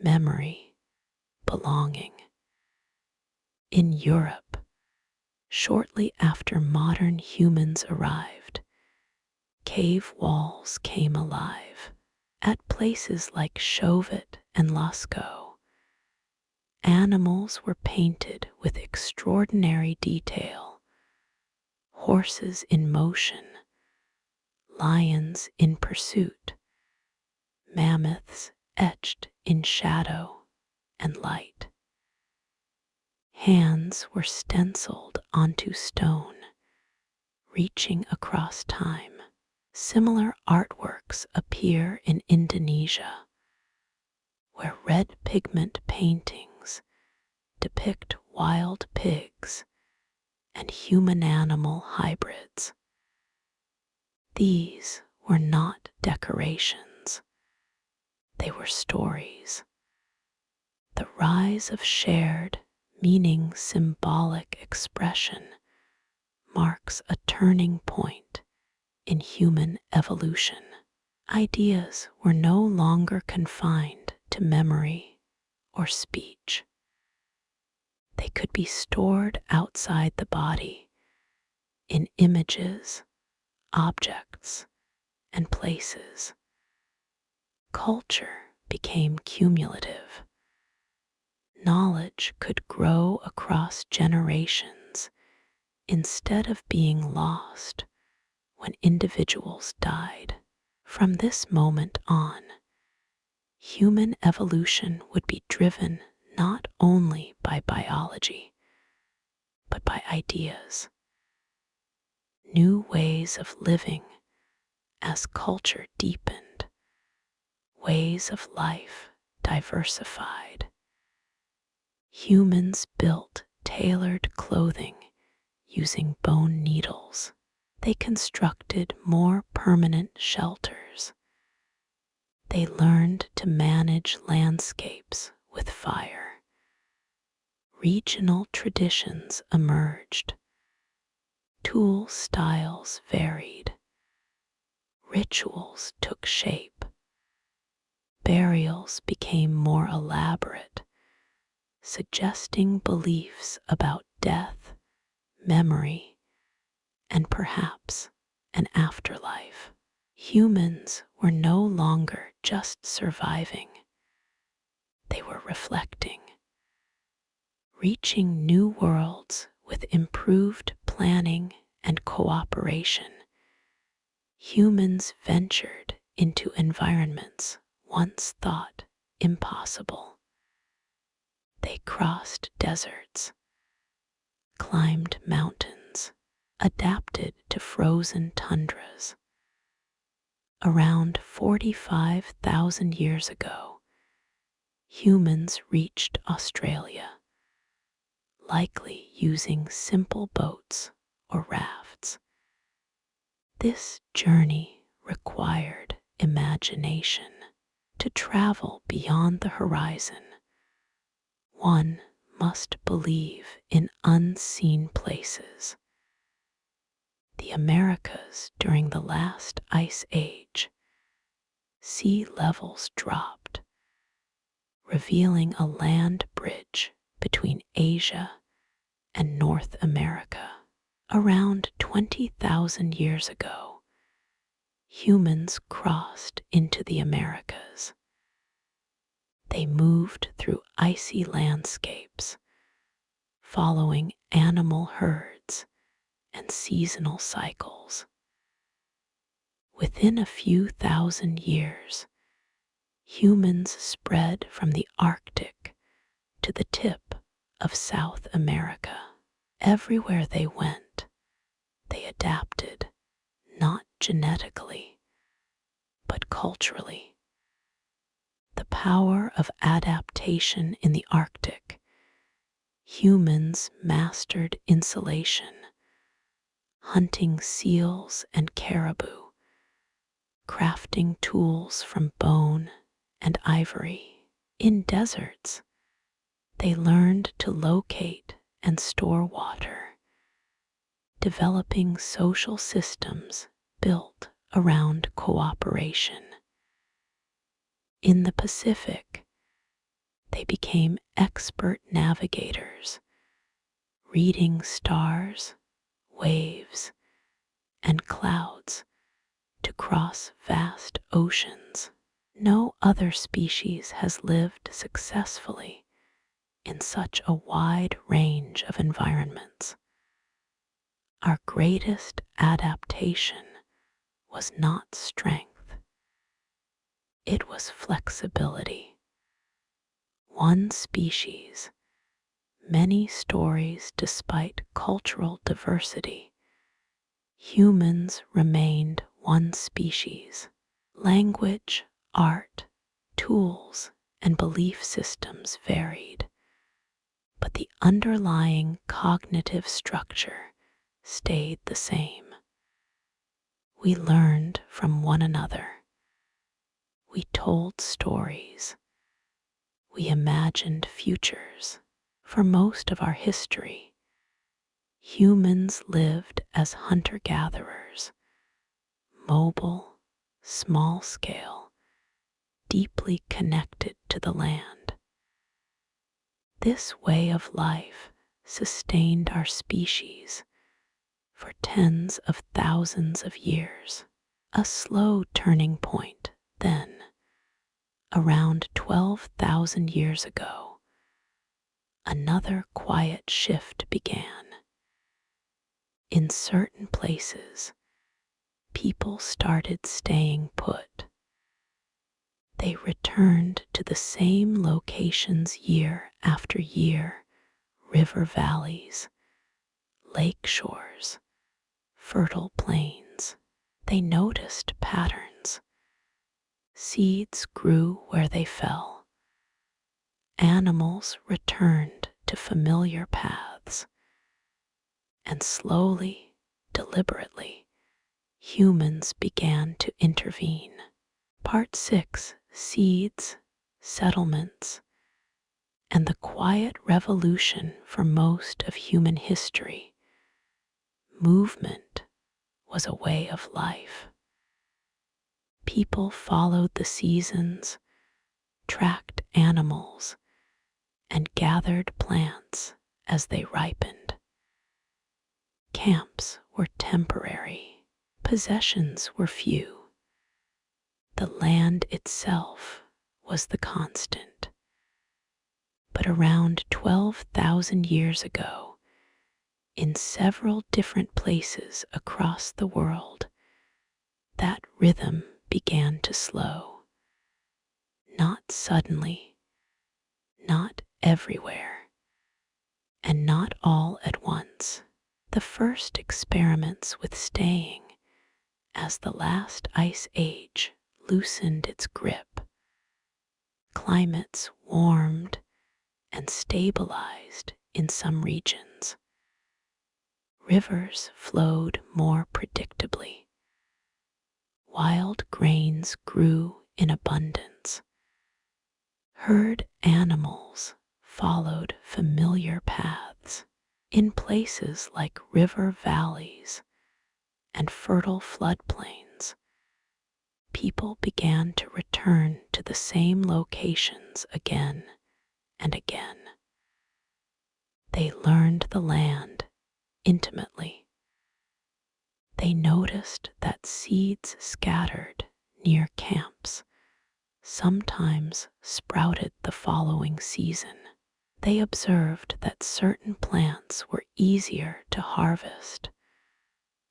memory, belonging. In Europe, shortly after modern humans arrived, cave walls came alive. At places like Chauvet and Lascaux, animals were painted with extraordinary detail. Horses in motion, lions in pursuit, mammoths etched in shadow and light. Hands were stenciled onto stone, reaching across time. Similar artworks appear in Indonesia, where red pigment paintings depict wild pigs and human-animal hybrids. These were not decorations. They were stories. The rise of shared, meaning symbolic expression marks a turning point in human evolution. Ideas were no longer confined to memory or speech. They could be stored outside the body in images, objects, and places. Culture became cumulative. Knowledge could grow across generations instead of being lost when individuals died. From this moment on, human evolution would be driven not only by biology, but by ideas, new ways of living as culture deepened, ways of life diversified. Humans built tailored clothing using bone needles. They constructed more permanent shelters. They learned to manage landscapes with fire. Regional traditions emerged. Tool styles varied. Rituals took shape. Burials became more elaborate, suggesting beliefs about death, memory, and perhaps an afterlife. Humans were no longer just surviving. they were reflecting. Reaching new worlds with improved planning and cooperation, humans ventured into environments once thought impossible. They crossed deserts, climbed mountains, adapted to frozen tundras. Around 45,000 years ago, humans reached Australia, likely using simple boats or rafts. This journey required imagination. To travel beyond the horizon, one must believe in unseen places. The Americas during the last ice age, sea levels dropped, revealing a land bridge between Asia and North America. Around 20,000 years ago, humans crossed into the Americas. They moved through icy landscapes, following animal herds and seasonal cycles. Within a few thousand years, humans spread from the Arctic to the tip of South America. Everywhere they went, they adapted, not genetically, but culturally. The power of adaptation in the Arctic. Humans mastered insulation, hunting seals and caribou, crafting tools from bone and ivory. In deserts, they learned to locate and store water, developing social systems built around cooperation. In the Pacific, they became expert navigators, reading stars, waves, and clouds to cross vast oceans. No other species has lived successfully in such a wide range of environments. Our greatest adaptation was not strength, it was flexibility. One species, many stories despite cultural diversity. Humans remained one species. Language, art, tools, and belief systems varied, but the underlying cognitive structure stayed the same. We learned from one another. We told stories. We imagined futures. For most of our history, humans lived as hunter-gatherers, mobile, small-scale, deeply connected to the land. This way of life sustained our species for tens of thousands of years. A slow turning point, then, around 12,000 years ago, another quiet shift began. In certain places, people started staying put. They returned to the same locations year after year, river valleys, lake shores, fertile plains. They noticed patterns. Seeds grew where they fell. Animals returned to familiar paths. And slowly, deliberately, humans began to intervene. Part 6, Seeds, Settlements, and the quiet revolution for most of human history. Movement was a way of life. People followed the seasons, tracked animals, and gathered plants as they ripened. Camps were temporary. Possessions were few. The land itself was the constant. But around 12,000 years ago, in several different places across the world, that rhythm began to slow. Not suddenly, not everywhere, and not all at once. The first experiments with staying as the last ice age loosened its grip. Climates warmed and stabilized in some regions. Rivers flowed more predictably. Wild grains grew in abundance. Herd animals followed familiar paths. In places like river valleys and fertile floodplains, people began to return to the same locations again and again. They learned the land intimately. They noticed that seeds scattered near camps sometimes sprouted the following season. They observed that certain plants were easier to harvest,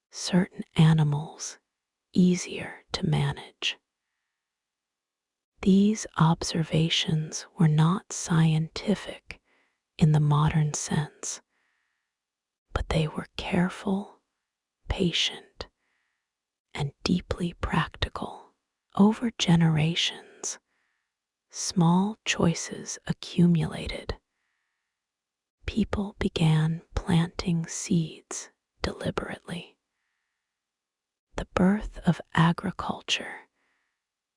certain animals easier to manage. These observations were not scientific in the modern sense, but they were careful, patient, and deeply practical. Over generations, small choices accumulated. People began planting seeds deliberately. The birth of agriculture.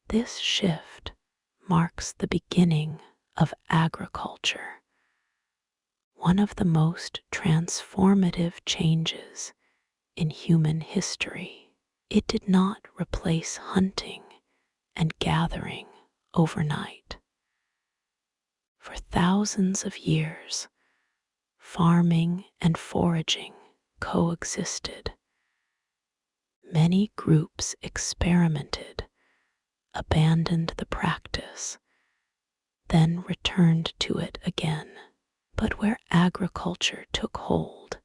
This shift marks the beginning of agriculture, one of the most transformative changes in human history. It did not replace hunting and gathering overnight. For thousands of years, farming and foraging coexisted. Many groups experimented, abandoned the practice, then returned to it again. But where agriculture took hold,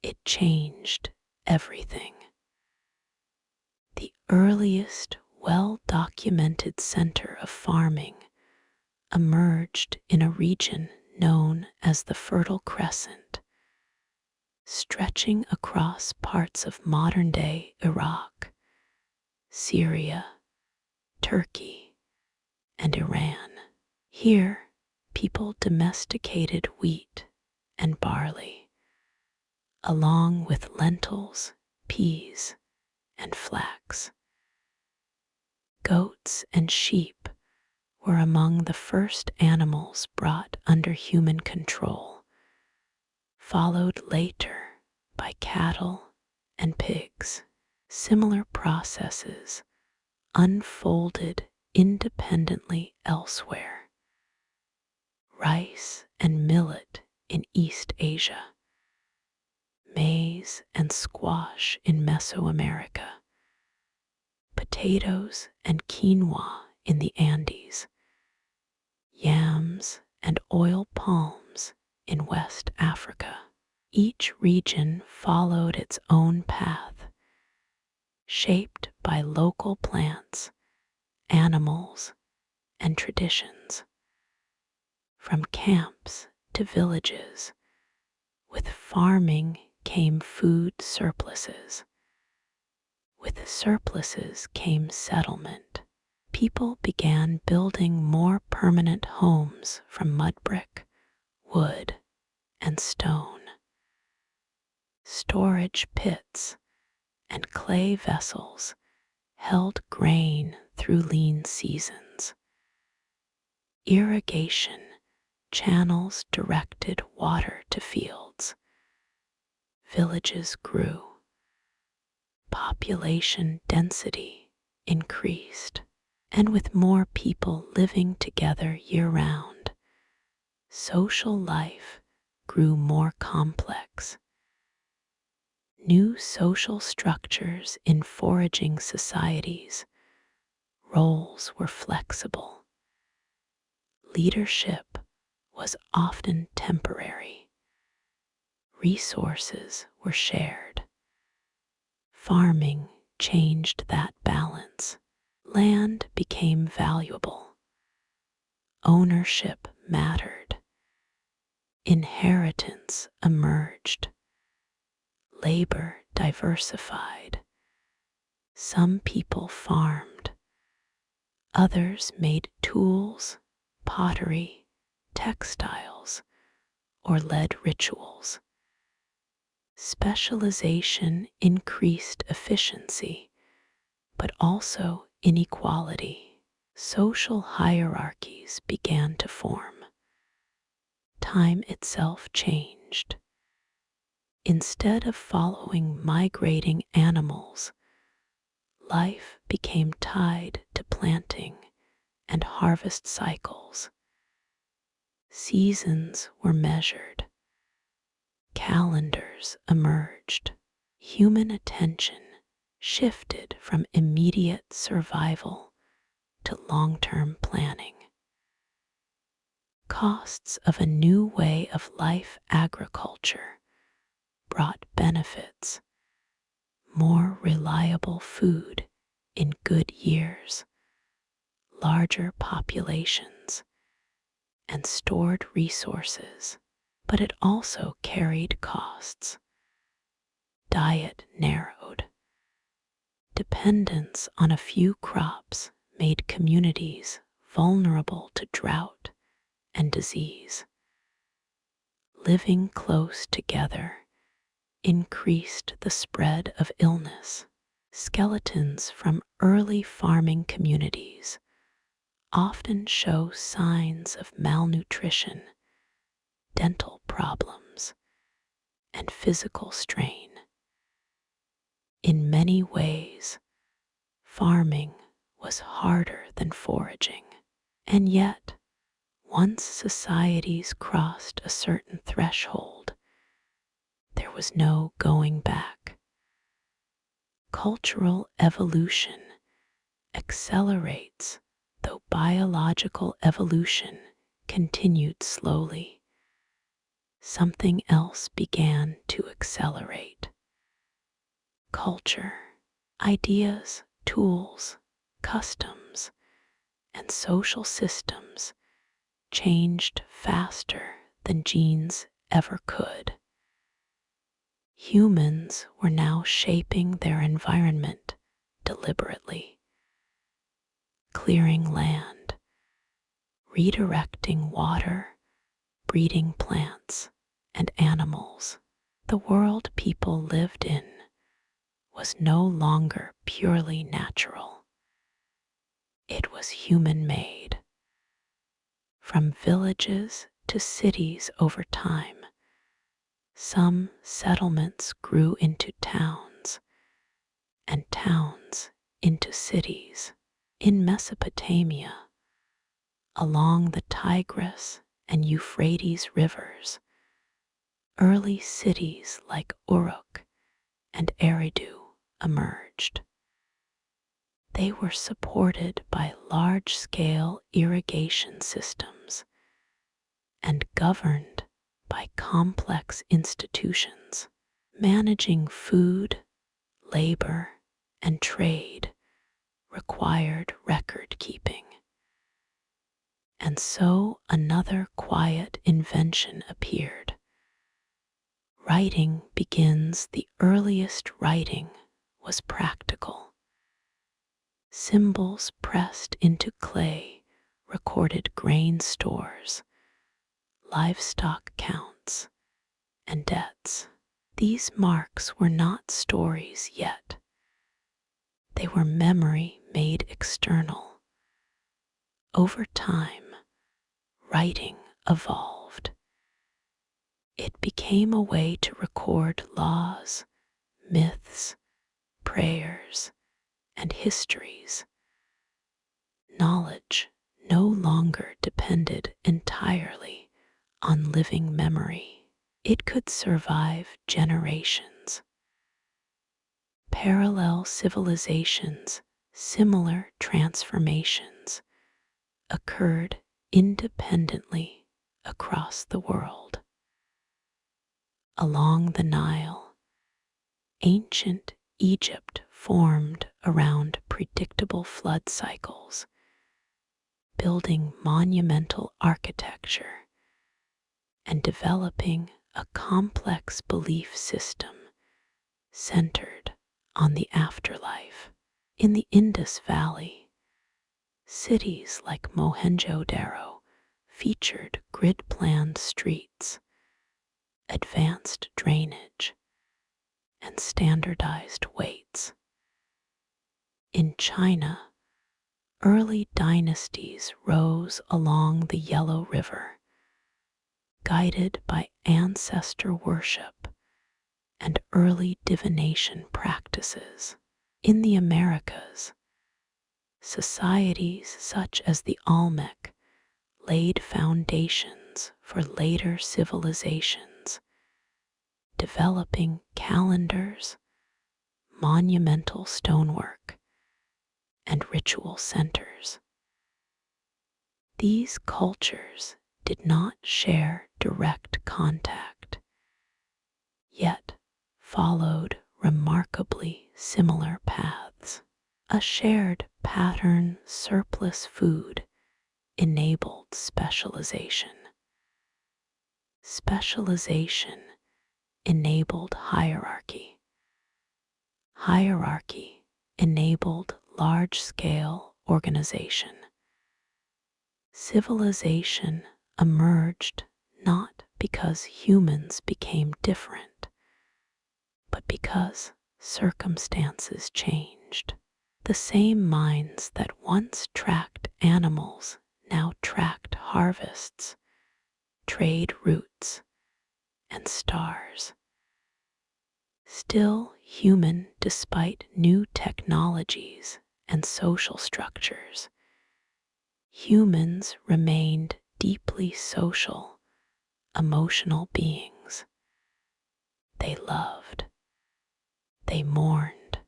it changed everything. The earliest well-documented center of farming emerged in a region known as the Fertile Crescent, stretching across parts of modern-day Iraq, Syria, Turkey, and Iran. Here, people domesticated wheat and barley, along with lentils, peas, and flax. Goats and sheep were among the first animals brought under human control, followed later by cattle and pigs. Similar processes unfolded independently elsewhere. Rice and millet in East Asia, maize and squash in Mesoamerica, potatoes and quinoa in the Andes, yams and oil palms in West Africa. Each region followed its own path, shaped by local plants, animals, and traditions. From camps to villages, with farming came food surpluses. With surpluses came settlement. People began building more permanent homes from mud brick, wood, and stone. Storage pits and clay vessels held grain through lean seasons. Irrigation channels directed water to fields. Villages grew. Population density increased. And with more people living together year-round, social life grew more complex. New social structures in foraging societies, roles were flexible. Leadership was often temporary. Resources were shared. Farming changed that balance. Land became valuable. Ownership mattered. Inheritance emerged. Labor diversified. Some people farmed. Others made tools, pottery, textiles, or led rituals. Specialization increased efficiency, but also inequality. Social hierarchies began to form. Time itself changed. Instead of following migrating animals, life became tied to planting and harvest cycles. Seasons were measured. Calendars emerged. Human attention shifted from immediate survival to long-term planning. Costs of a new way of life agriculture brought benefits, more reliable food in good years, larger populations, and stored resources, but it also carried costs. Diet narrowed. Dependence on a few crops made communities vulnerable to drought and disease. Living close together increased the spread of illness. Skeletons from early farming communities often show signs of malnutrition, dental problems, and physical strain. In many ways, farming was harder than foraging, and yet, once societies crossed a certain threshold, there was no going back. Cultural evolution accelerates, though biological evolution continued slowly. Something else began to accelerate. Culture, ideas, tools, customs, and social systems changed faster than genes ever could. Humans were now shaping their environment deliberately, clearing land, redirecting water, breeding plants and animals. The world people lived in was no longer purely natural. It was human-made. From villages to cities over time, some settlements grew into towns, and towns into cities. In Mesopotamia, along the Tigris and Euphrates rivers, early cities like Uruk and Eridu emerged. They were supported by large-scale irrigation systems and governed by complex institutions. Managing food, labor, and trade required record keeping. And so another quiet invention appeared. Writing begins. The earliest writing was practical. Symbols pressed into clay recorded grain stores, livestock counts, and debts. These marks were not stories yet. They were memory made external. Over time, writing evolved. It became a way to record laws, myths, prayers, and histories. Knowledge no longer depended entirely on living memory. It could survive generations. Parallel civilizations, similar transformations, occurred independently across the world. Along the Nile, ancient Egypt formed around predictable flood cycles, building monumental architecture and developing a complex belief system centered on the afterlife. In the Indus Valley, cities like Mohenjo-daro featured grid-planned streets, advanced drainage, and standardized weights. In China, early dynasties rose along the Yellow River, guided by ancestor worship and early divination practices. In the Americas, societies such as the Olmec laid foundations for later civilizations, developing calendars, monumental stonework, and ritual centers. These cultures did not share direct contact, yet followed remarkably similar paths. A shared pattern surplus food enabled specialization. Specialization enabled hierarchy. Hierarchy enabled large-scale organization. Civilization emerged not because humans became different, but because circumstances changed. The same minds that once tracked animals now tracked harvests, trade routes, and stars. Still human despite new technologies and social structures, humans remained deeply social, emotional beings. They loved, they mourned,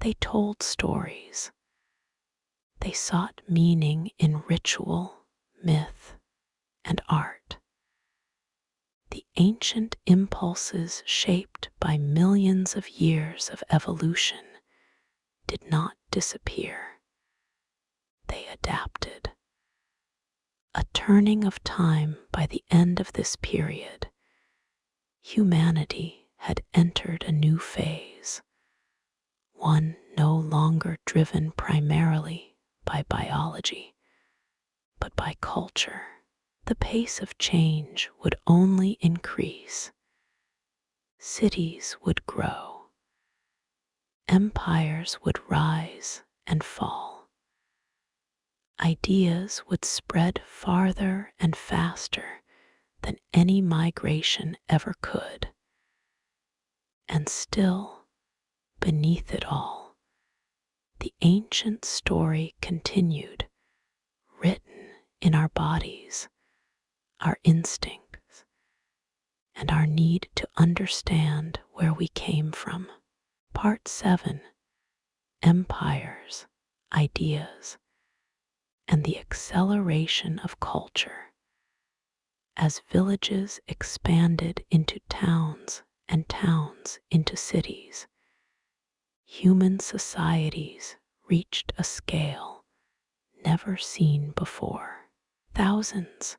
they told stories. They sought meaning in ritual, myth, and art. The ancient impulses shaped by millions of years of evolution did not disappear. They adapted. A turning of time by the end of this period, humanity had entered a new phase, one no longer driven primarily by biology, but by culture. The pace of change would only increase. Cities would grow. Empires would rise and fall. Ideas would spread farther and faster than any migration ever could. And still, beneath it all, the ancient story continued, written in our bodies, our instincts, and our need to understand where we came from. Part 7: Empires, Ideas, and the Acceleration of Culture. As villages expanded into towns and towns into cities, human societies reached a scale never seen before. Thousands,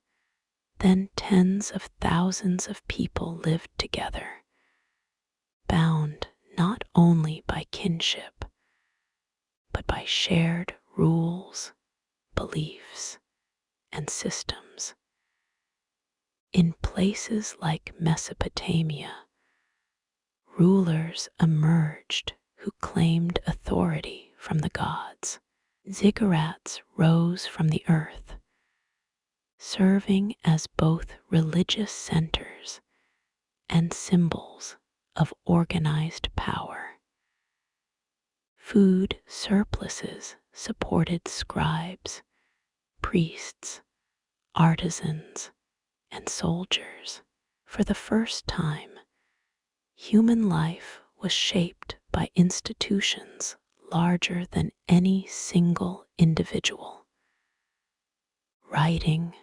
then tens of thousands of people lived together, bound not only by kinship, but by shared rules, beliefs, and systems. In places like Mesopotamia, rulers emerged who claimed authority from the gods. Ziggurats rose from the earth, serving as both religious centers and symbols of organized power. Food surpluses supported scribes, priests, artisans, and soldiers. For the first time, human life was shaped by institutions larger than any single individual. Writing,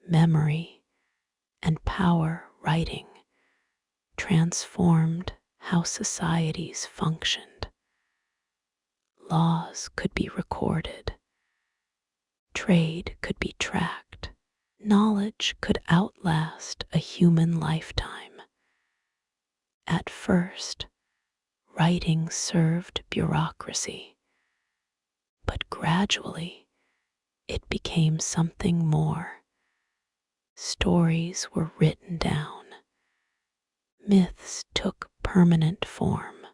memory, and power writing transformed how societies functioned. Laws could be recorded, trade could be tracked, knowledge could outlast a human lifetime. At first, writing served bureaucracy, but gradually it became something more. Stories were written down, myths took permanent form,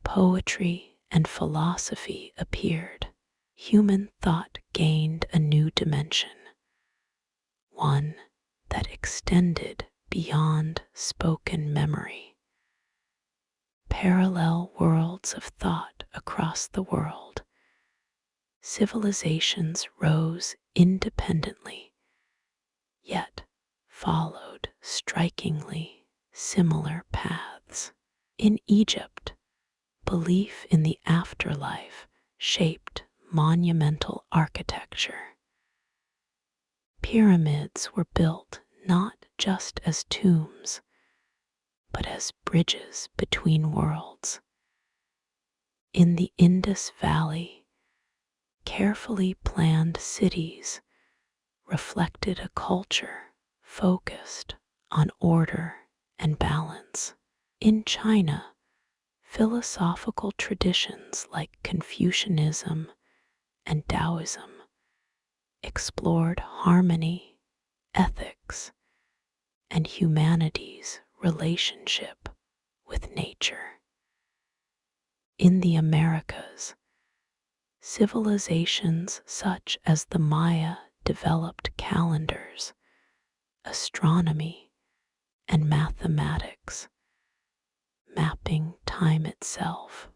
poetry and philosophy appeared. Human thought gained a new dimension, one that extended beyond spoken memory. Parallel worlds of thought across the world. Civilizations rose independently, yet followed strikingly similar paths. In Egypt, belief in the afterlife shaped monumental architecture. Pyramids were built not just as tombs, but as bridges between worlds. In the Indus Valley, carefully planned cities reflected a culture focused on order and balance. In China, philosophical traditions like Confucianism and Taoism explored harmony, ethics, and humanity's relationship with nature. In the Americas, civilizations such as the Maya developed calendars, astronomy, and mathematics, mapping time itself.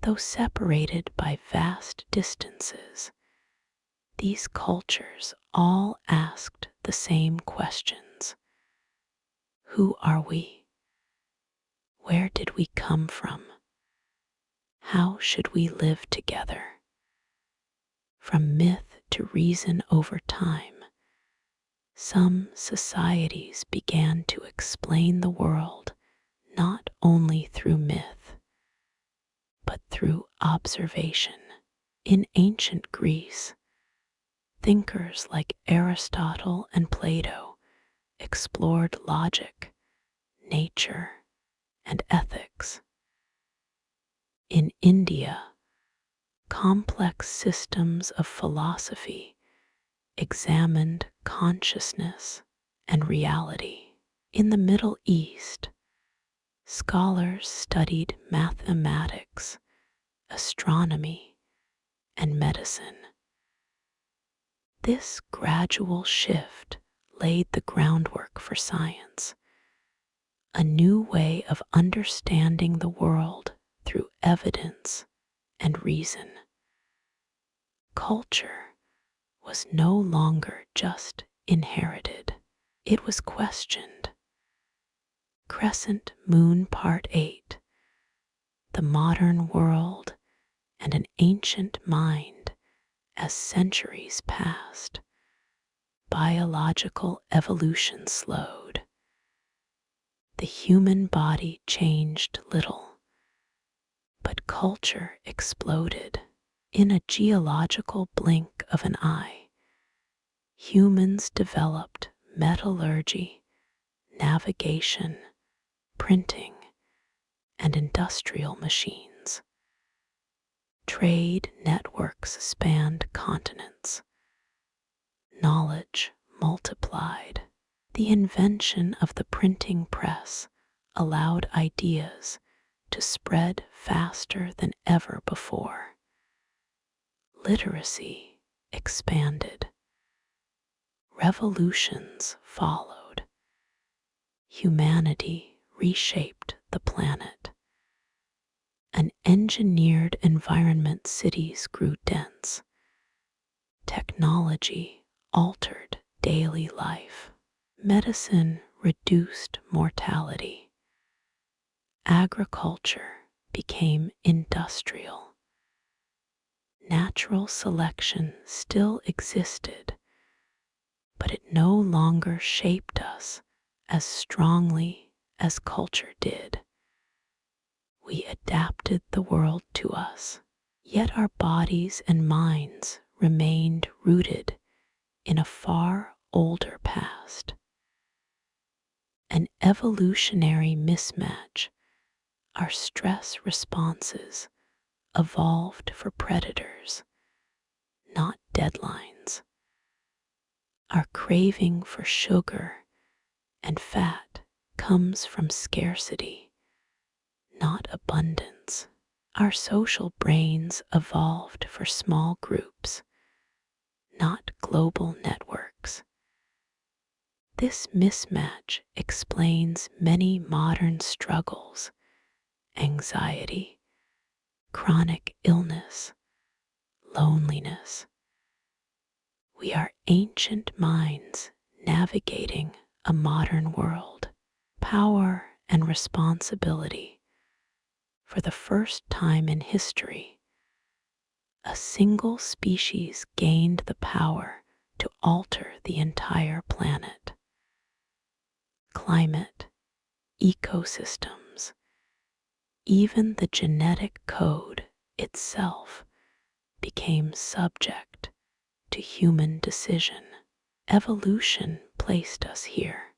Though separated by vast distances, these cultures all asked the same questions. Who are we? Where did we come from? How should we live together? From myth to reason over time, some societies began to explain the world not only through myth, but through observation. In ancient Greece, thinkers like Aristotle and Plato explored logic, nature, and ethics. In India, complex systems of philosophy examined consciousness and reality. In the Middle East, scholars studied mathematics, astronomy, and medicine. This gradual shift laid the groundwork for science, a new way of understanding the world through evidence and reason. Culture was no longer just inherited, it was questioned. Crescent Moon Part 8, The Modern World and an Ancient Mind as Centuries Passed. Biological evolution slowed. The human body changed little, but culture exploded. In a geological blink of an eye, humans developed metallurgy, navigation, printing, and industrial machines. Trade networks spanned continents. Knowledge multiplied. The invention of the printing press allowed ideas to spread faster than ever before. Literacy expanded. Revolutions followed. Humanity reshaped the planet. An engineered environment, cities grew dense. Technology altered daily life. Medicine reduced mortality. Agriculture became industrial. Natural selection still existed, but it no longer shaped us as strongly as culture did. We adapted the world to us, yet our bodies and minds remained rooted in a far older past. An evolutionary mismatch. Our stress responses evolved for predators, not deadlines. Our craving for sugar and fat comes from scarcity, not abundance. Our social brains evolved for small groups, not global networks. This mismatch explains many modern struggles, anxiety, chronic illness, loneliness. We are ancient minds navigating a modern world. Power and responsibility. For the first time in history, a single species gained the power to alter the entire planet. Climate, ecosystems, even the genetic code itself became subject to human decision. Evolution placed us here,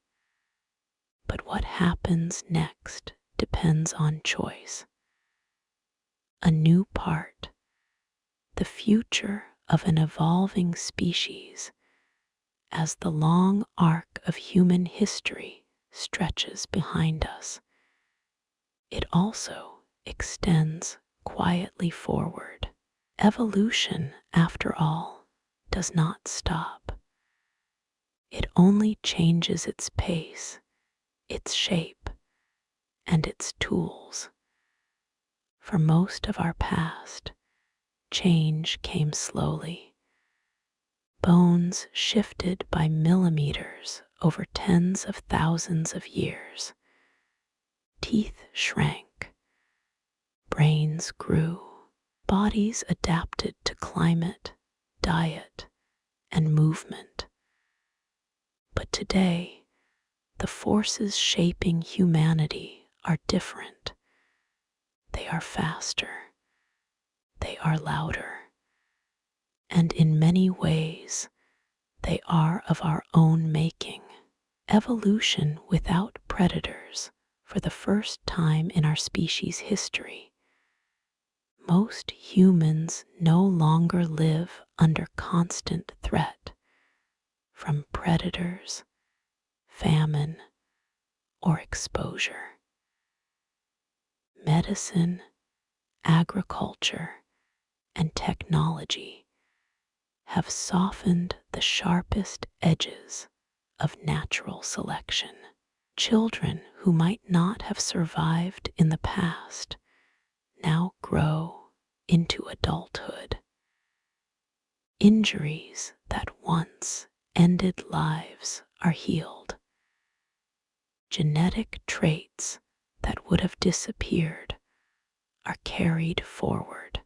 but what happens next depends on choice. A new part, the future of an evolving species, as the long arc of human history stretches behind us. It also extends quietly forward. Evolution, after all, does not stop. It only changes its pace, its shape, and its tools. For most of our past, change came slowly. Bones shifted by millimeters over tens of thousands of years. Teeth shrank. Brains grew. Bodies adapted to climate, diet, and movement. But today, the forces shaping humanity are different. They are faster. They are louder. And in many ways, they are of our own making. Evolution without predators for the first time in our species' history. Most humans no longer live under constant threat from predators, famine, or exposure. Medicine, agriculture, and technology have softened the sharpest edges of natural selection. Children who might not have survived in the past now grow into adulthood. Injuries that once ended lives are healed. Genetic traits that would have disappeared are carried forward.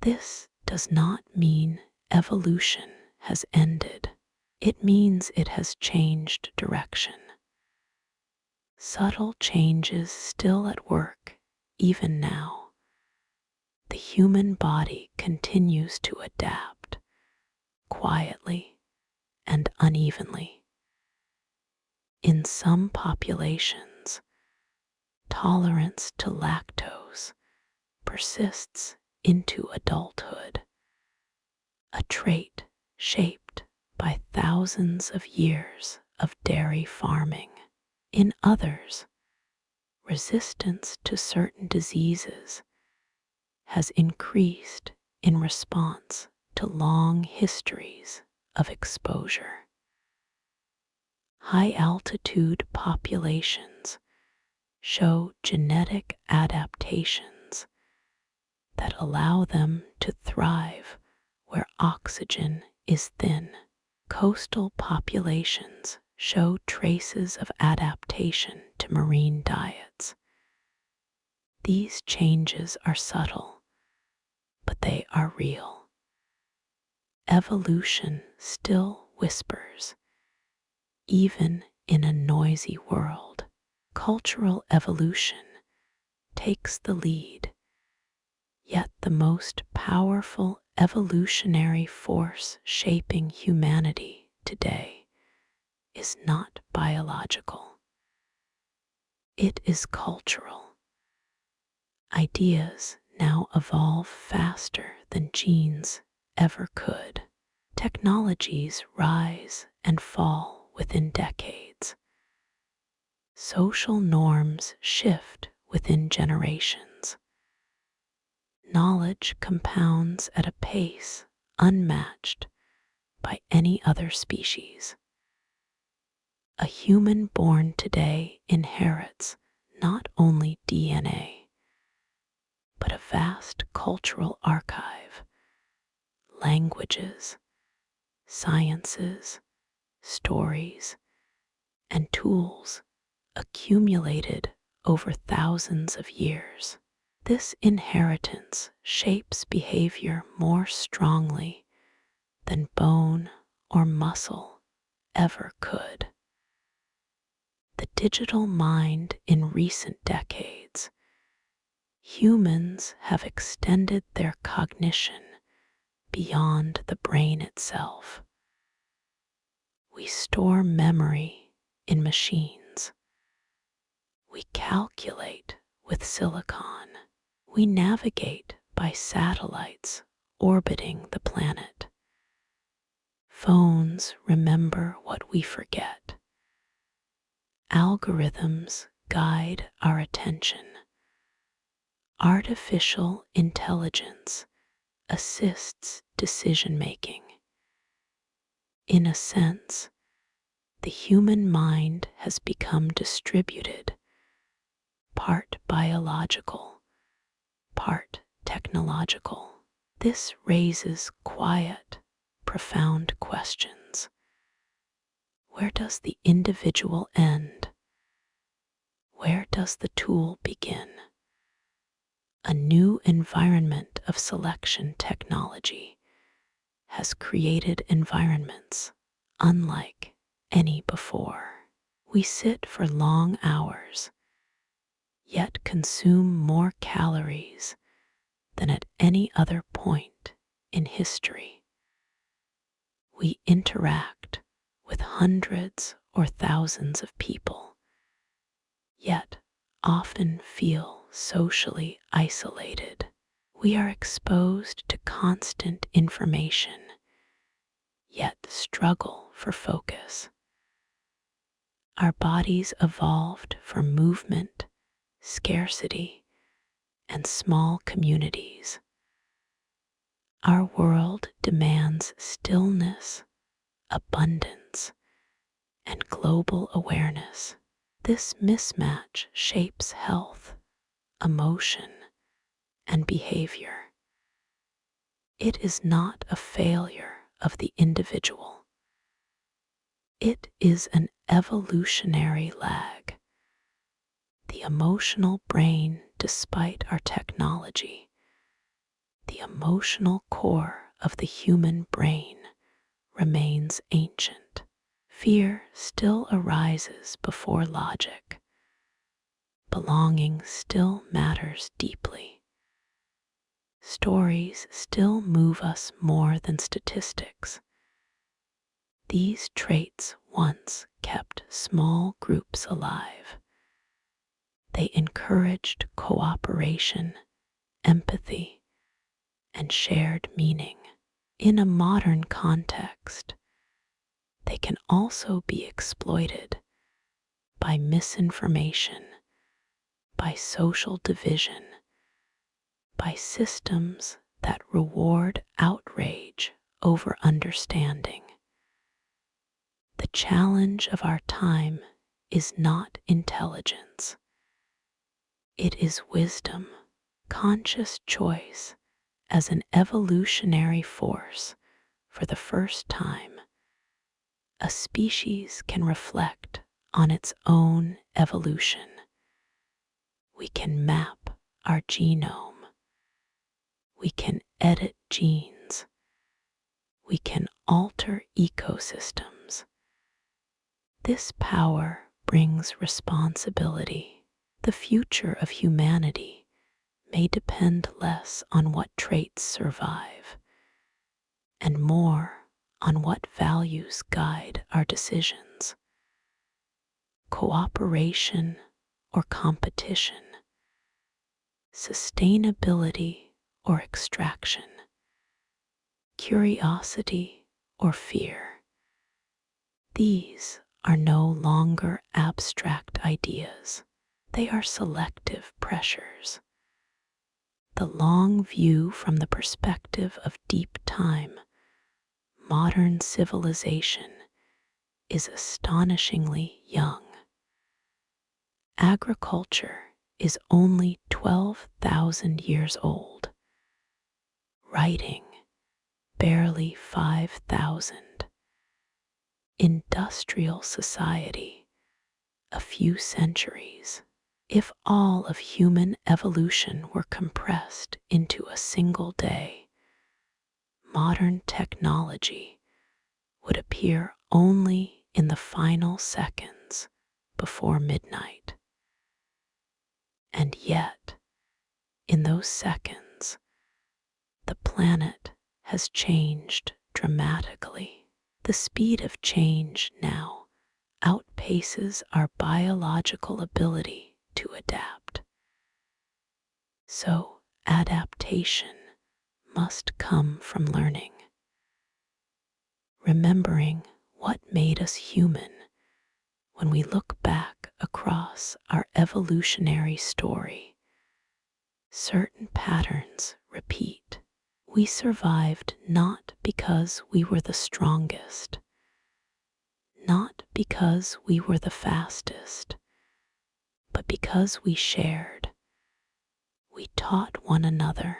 This does not mean evolution has ended. It means it has changed direction. Subtle changes still at work, even now. The human body continues to adapt, quietly and unevenly. In some populations, tolerance to lactose persists into adulthood, a trait shaped by thousands of years of dairy farming. In others, resistance to certain diseases has increased in response to long histories of exposure. High-altitude populations show genetic adaptations that allow them to thrive where oxygen is thin. Coastal populations show traces of adaptation to marine diets. These changes are subtle, but they are real. Evolution still whispers even in a noisy world. Cultural evolution takes the lead, yet the most powerful evolutionary force shaping humanity today is not biological. It is cultural. Ideas now evolve faster than genes ever could. Technologies rise and fall within decades. Social norms shift within generations. Knowledge compounds at a pace unmatched by any other species. A human born today inherits not only DNA, but a vast cultural archive, languages, sciences, stories, and tools accumulated over thousands of years. This inheritance shapes behavior more strongly than bone or muscle ever could. The digital mind in recent decades, humans have extended their cognition beyond the brain itself. We store memory in machines. We calculate with silicon. We navigate by satellites orbiting the planet. Phones remember what we forget. Algorithms guide our attention. Artificial intelligence assists decision-making. In a sense, the human mind has become distributed, part biological, part technological. This raises quiet, profound questions. Where does the individual end? Where does the tool begin? A new environment of selection technology has created environments unlike any before. We sit for long hours, yet consume more calories than at any other point in history. We interact with hundreds or thousands of people, yet often feel socially isolated. We are exposed to constant information, yet struggle for focus. Our bodies evolved for movement, scarcity, and small communities. Our world demands stillness, abundance, and global awareness. This mismatch shapes health, emotion, and behavior. It is not a failure of the individual. It is an evolutionary lag. The emotional brain, despite our technology, the emotional core of the human brain remains ancient. Fear still arises before logic. Belonging still matters deeply. Stories still move us more than statistics. These traits once kept small groups alive. They encouraged cooperation, empathy, and shared meaning. In a modern context, they can also be exploited by misinformation, by social division, by systems that reward outrage over understanding. The challenge of our time is not intelligence. It is wisdom, conscious choice as an evolutionary force. For the first time, a species can reflect on its own evolution. We can map our genome. We can edit genes. We can alter ecosystems. This power brings responsibility. The future of humanity may depend less on what traits survive and more on what values guide our decisions. Cooperation or competition, sustainability or extraction, curiosity or fear. These are no longer abstract ideas. They are selective pressures. The long view from the perspective of deep time, modern civilization is astonishingly young. Agriculture is only 12,000 years old. Writing, barely 5,000. Industrial society, a few centuries. If all of human evolution were compressed into a single day, modern technology would appear only in the final seconds before midnight. And yet, in those seconds, the planet has changed dramatically. The speed of change now outpaces our biological ability to adapt. So, adaptation must come from learning, remembering what made us human. When we look back across our evolutionary story, certain patterns repeat. We survived not because we were the strongest, not because we were the fastest, but because we shared. We taught one another.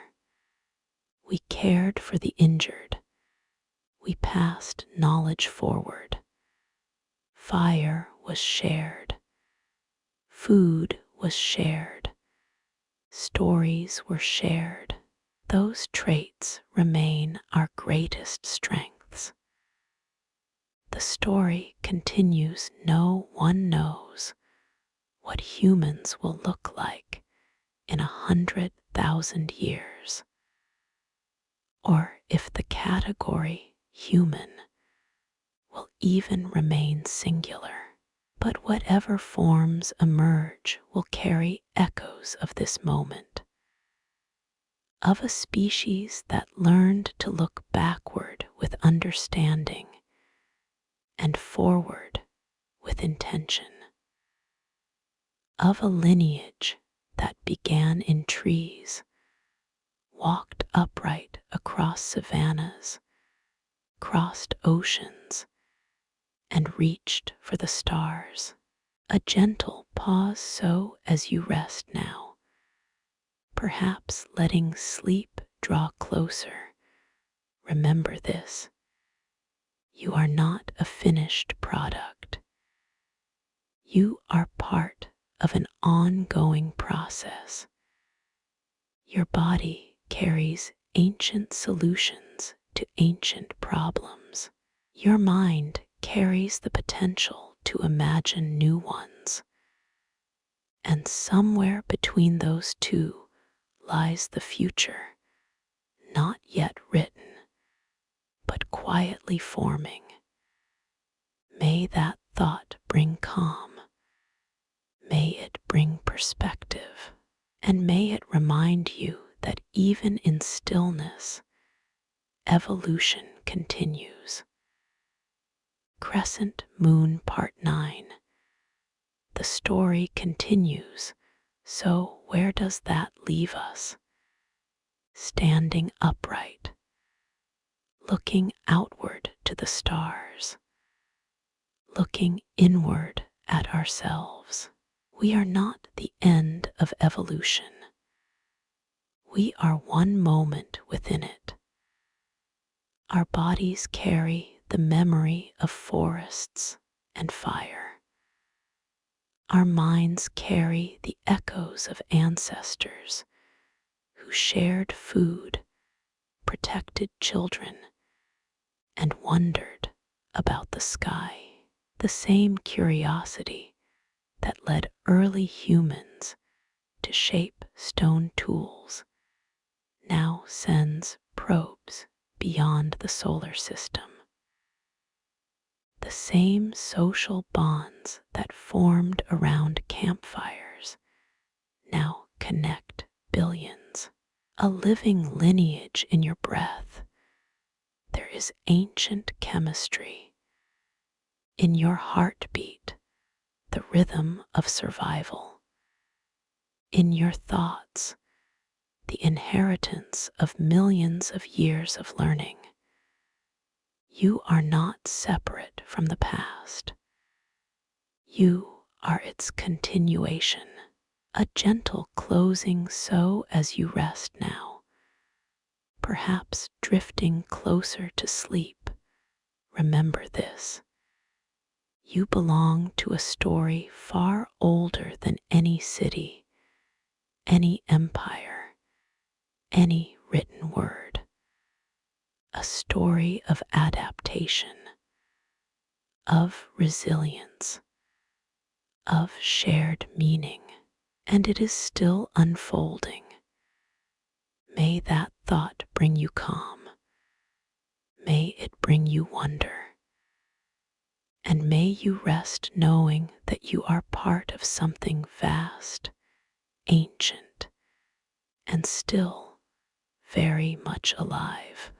We cared for the injured. We passed knowledge forward. Fire was shared. Food was shared. Stories were shared. Those traits remain our greatest strengths. The story continues. No one knows what humans will look like in 100,000 years, or if the category human will even remain singular. But whatever forms emerge will carry echoes of this moment, of a species that learned to look backward with understanding and forward with intention, of a lineage that began in trees, walked upright across savannas, crossed oceans, and reached for the stars. A gentle pause so as you rest now, perhaps letting sleep draw closer. Remember this: you are not a finished product. You are part of an ongoing process. Your body carries ancient solutions to ancient problems. Your mind carries the potential to imagine new ones. And somewhere between those two lies the future, not yet written, but quietly forming. May that thought bring calm. May it bring perspective. And may it remind you that even in stillness, evolution continues. Crescent Moon Part 9. The story continues. So where does that leave us? Standing upright, looking outward to the stars, looking inward at ourselves. We are not the end of evolution. We are one moment within it. Our bodies carry the memory of forests and fire. Our minds carry the echoes of ancestors who shared food, protected children, and wondered about the sky. The same curiosity that led early humans to shape stone tools now sends probes beyond the solar system. The same social bonds that formed around campfires now connect billions. A living lineage in your breath. There is ancient chemistry in your heartbeat, the rhythm of survival. In your thoughts, the inheritance of millions of years of learning. You are not separate from the past. You are its continuation, a gentle closing so as you rest now, perhaps drifting closer to sleep. Remember this. You belong to a story far older than any city, any empire, any written word. A story of adaptation, of resilience, of shared meaning, and it is still unfolding. May that thought bring you calm. May it bring you wonder. And may you rest knowing that you are part of something vast, ancient, and still very much alive.